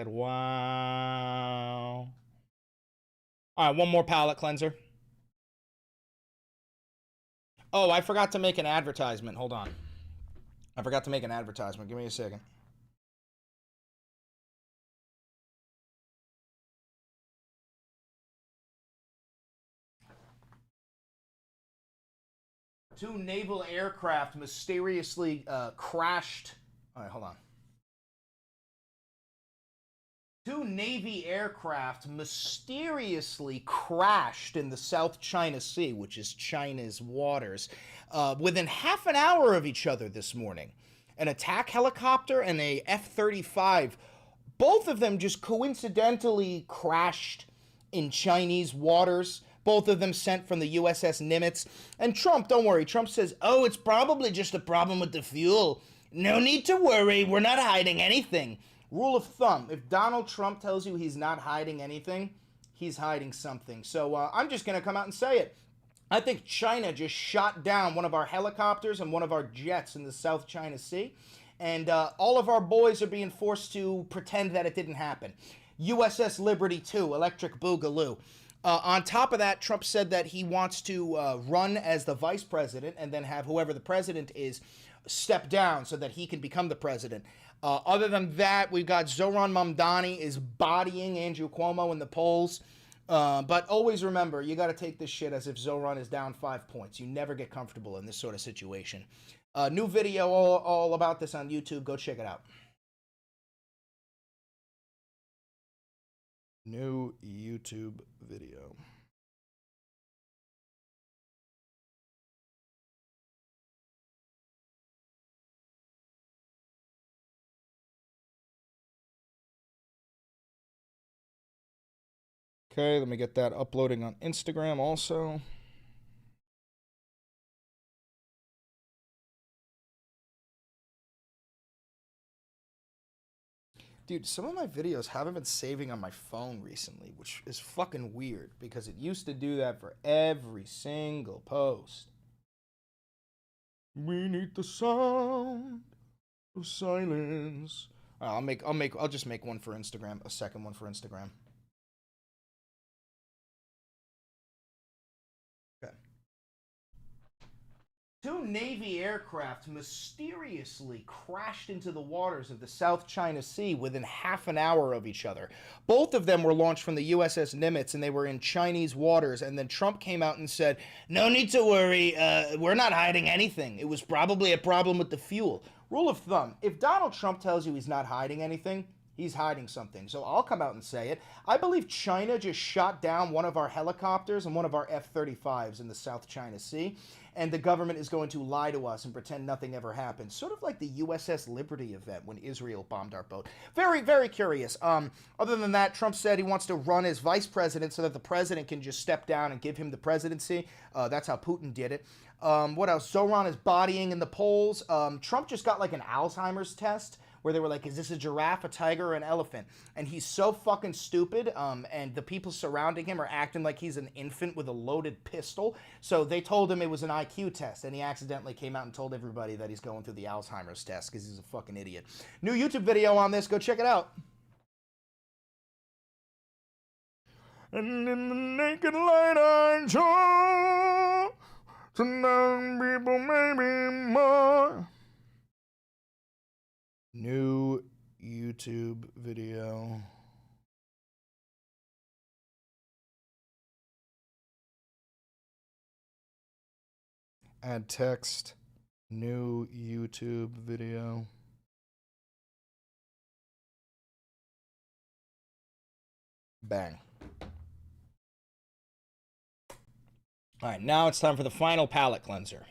wow. All right, one more palate cleanser. Oh, I forgot to make an advertisement. Hold on. I forgot to make an advertisement. Give me a second. Two naval aircraft mysteriously crashed. All right, hold on. Two Navy aircraft mysteriously crashed in the South China Sea, which is China's waters, within half an hour of each other this morning. An attack helicopter and a F-35, both of them just coincidentally crashed in Chinese waters. Both of them sent from the USS Nimitz. And Trump, don't worry, Trump says, oh, it's probably just a problem with the fuel. No need to worry, we're not hiding anything. Rule of thumb, if Donald Trump tells you he's not hiding anything, he's hiding something. So I'm just going to come out and say it. I think China just shot down one of our helicopters and one of our jets in the South China Sea. And all of our boys are being forced to pretend that it didn't happen. USS Liberty 2, Electric Boogaloo. On top of that, Trump said that he wants to run as the vice president and then have whoever the president is step down so that he can become the president. Other than that, we've got Zoran Mamdani is bodying Andrew Cuomo in the polls. But always remember, you got to take this shit as if Zoran is down 5 points. You never get comfortable in this sort of situation. New video all about this on YouTube. Go check it out. New YouTube video. Okay, let me get that uploading on Instagram also. Dude, some of my videos haven't been saving on my phone recently, which is fucking weird because it used to do that for every single post. We need the sound of silence. I'll just make one for Instagram, a second one for Instagram. Okay. Two Navy aircraft mysteriously crashed into the waters of the South China Sea within half an hour of each other. Both of them were launched from the USS Nimitz, and they were in Chinese waters. And then Trump came out and said, no need to worry, we're not hiding anything. It was probably a problem with the fuel. Rule of thumb, if Donald Trump tells you he's not hiding anything, he's hiding something. So I'll come out and say it. I believe China just shot down one of our helicopters and one of our F-35s in the South China Sea. And the government is going to lie to us and pretend nothing ever happened. Sort of like the USS Liberty event when Israel bombed our boat. Very, very curious. Other than that, Trump said he wants to run as vice president so that the president can just step down and give him the presidency. That's how Putin did it. What else? Zoran is bodying in the polls. Trump just got like an Alzheimer's test where they were like, is this a giraffe, a tiger, or an elephant? And he's so fucking stupid, and the people surrounding him are acting like he's an infant with a loaded pistol. So they told him it was an IQ test, and he accidentally came out and told everybody that he's going through the Alzheimer's test because he's a fucking idiot. New YouTube video on this. Go check it out. And in the naked light I show to none people, maybe more. New YouTube video. Add text. New YouTube video. Bang. All right, now it's time for the final palate cleanser.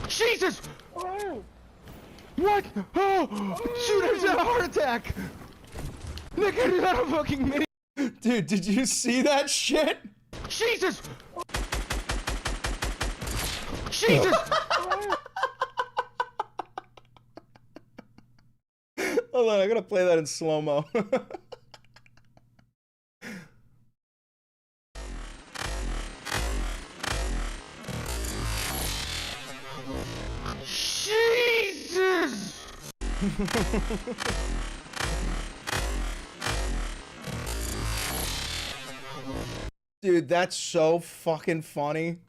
Jesus! Oh. What? Oh! Shoot, I just had a heart attack! Nick, I just had a fucking mini.
Dude, did you see that shit?
Jesus! Jesus!
Hold on, I gotta play that in slow-mo. Dude, that's so fucking funny.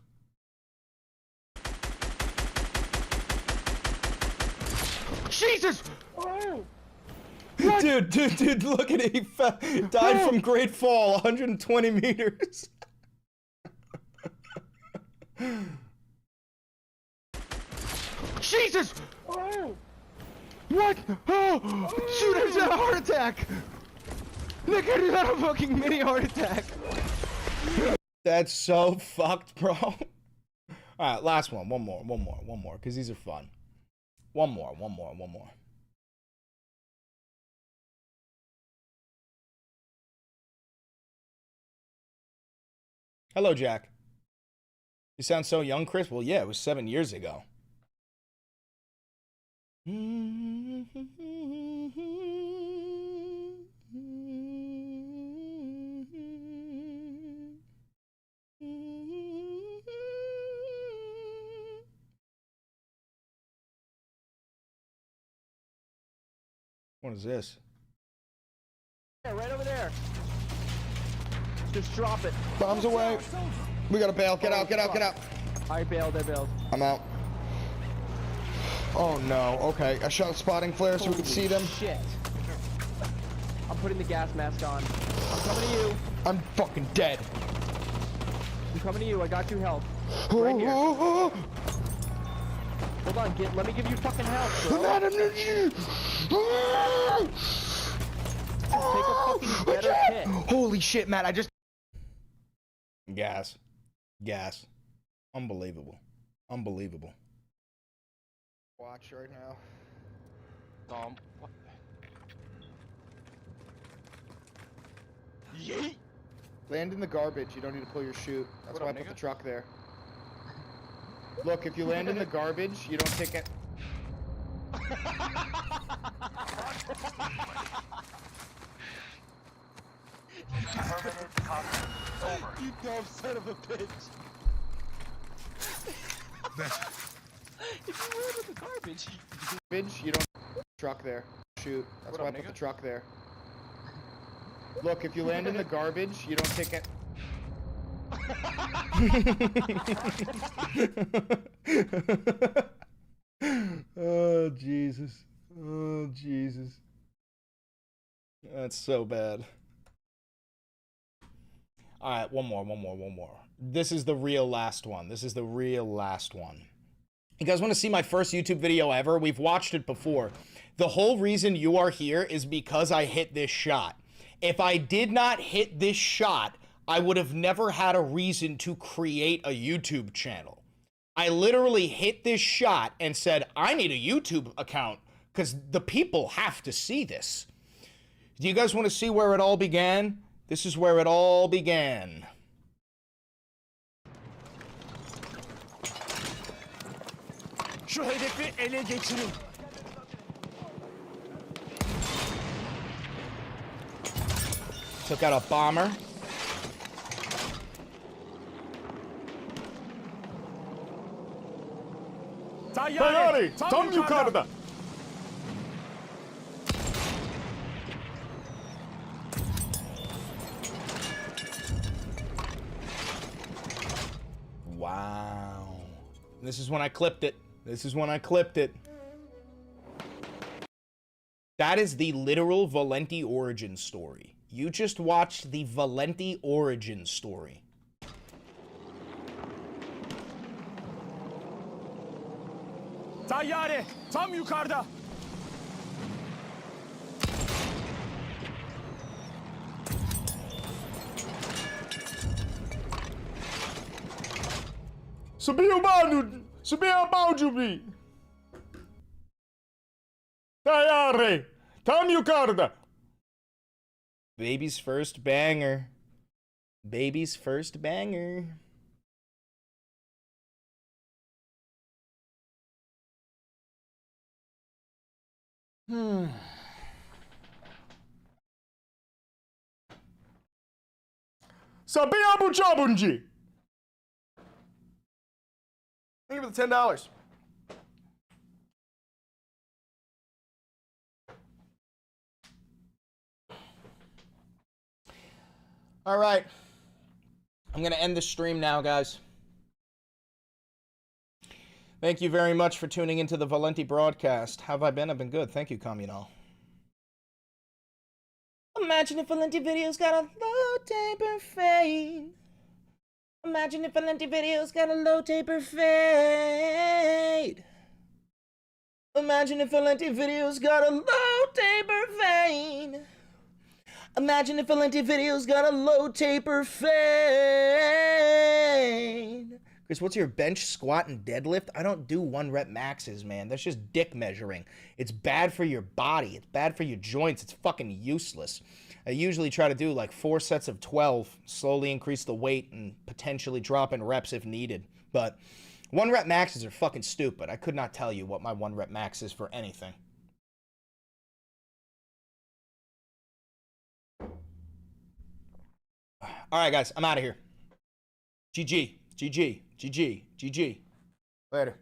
Jesus!
Dude, look at it. He died from Great Fall, 120 meters.
Jesus! What? Oh! Shoot, I just had a heart attack! Nick, I just had a fucking mini heart attack!
That's so fucked, bro. Alright, last one. One more, because these are fun. One more. Hello, Jack. You sound so young, Chris. Well, yeah, it was 7 years ago. What is this?
Yeah, right over there. Just drop it.
Bombs away. We gotta bail. Get out.
I bailed.
I'm out. Oh no. Okay, I shot a spotting flare so we can see them.
Shit. I'm putting the gas mask on. I'm coming to you.
I'm fucking dead.
I'm coming to you. I got you help. Right here. Hold on, let me give you fucking help, bro. Take a fucking better hit.
Holy shit, Matt, I just... Gas. Unbelievable. Watch right now.
What? Yeet!
Land in the garbage, you don't need to pull your chute. That's why I put the truck there. Look, if you land in the garbage, you don't take it.
You dumb son of a bitch. If you land in the garbage,
You don't truck there. Shoot. That's why I put the truck there. Look, if you land in the garbage, you don't take it. Oh Jesus. That's so bad. All right, one more. This is the real last one. You guys want to see my first YouTube video ever? We've watched it before. The whole reason you are here is because I hit this shot. If I did not hit this shot, I would have never had a reason to create a YouTube channel. I literally hit this shot and said, I need a YouTube account because the people have to see this. Do you guys want to see where it all began? This is where it all began.
Şu hedefi ele geçirin.
Took out a bomber.
Tayyare, tam yukarıda.
Wow. This is when I clipped it. That is the literal Valenti origin story. You just watched the Valenti origin story.
Tayyare, tam yukarıda.
Subiyo Tayyare, tam yukarıda. Baby's first banger. Sabiha Buchabunji. Thank you for the $10. All right. I'm going to end the stream now, guys. Thank you very much for tuning into the Valenti broadcast. How have I been? I've been good. Thank you, Communal. Imagine if Valenti Videos got a low taper fade. Imagine if Valenti Videos got a low taper fade. Imagine if Valenti Videos got a low taper fade. Imagine if Valenti Videos got a low taper fade. Chris, what's your bench, squat, and deadlift? I don't do 1 rep maxes, man. That's just dick measuring. It's bad for your body. It's bad for your joints. It's fucking useless. I usually try to do like 4 sets of 12, slowly increase the weight, and potentially drop in reps if needed. But 1 rep maxes are fucking stupid. I could not tell you what my 1 rep max is for anything. All right, guys, I'm out of here. GG, GG, GG, GG. Later.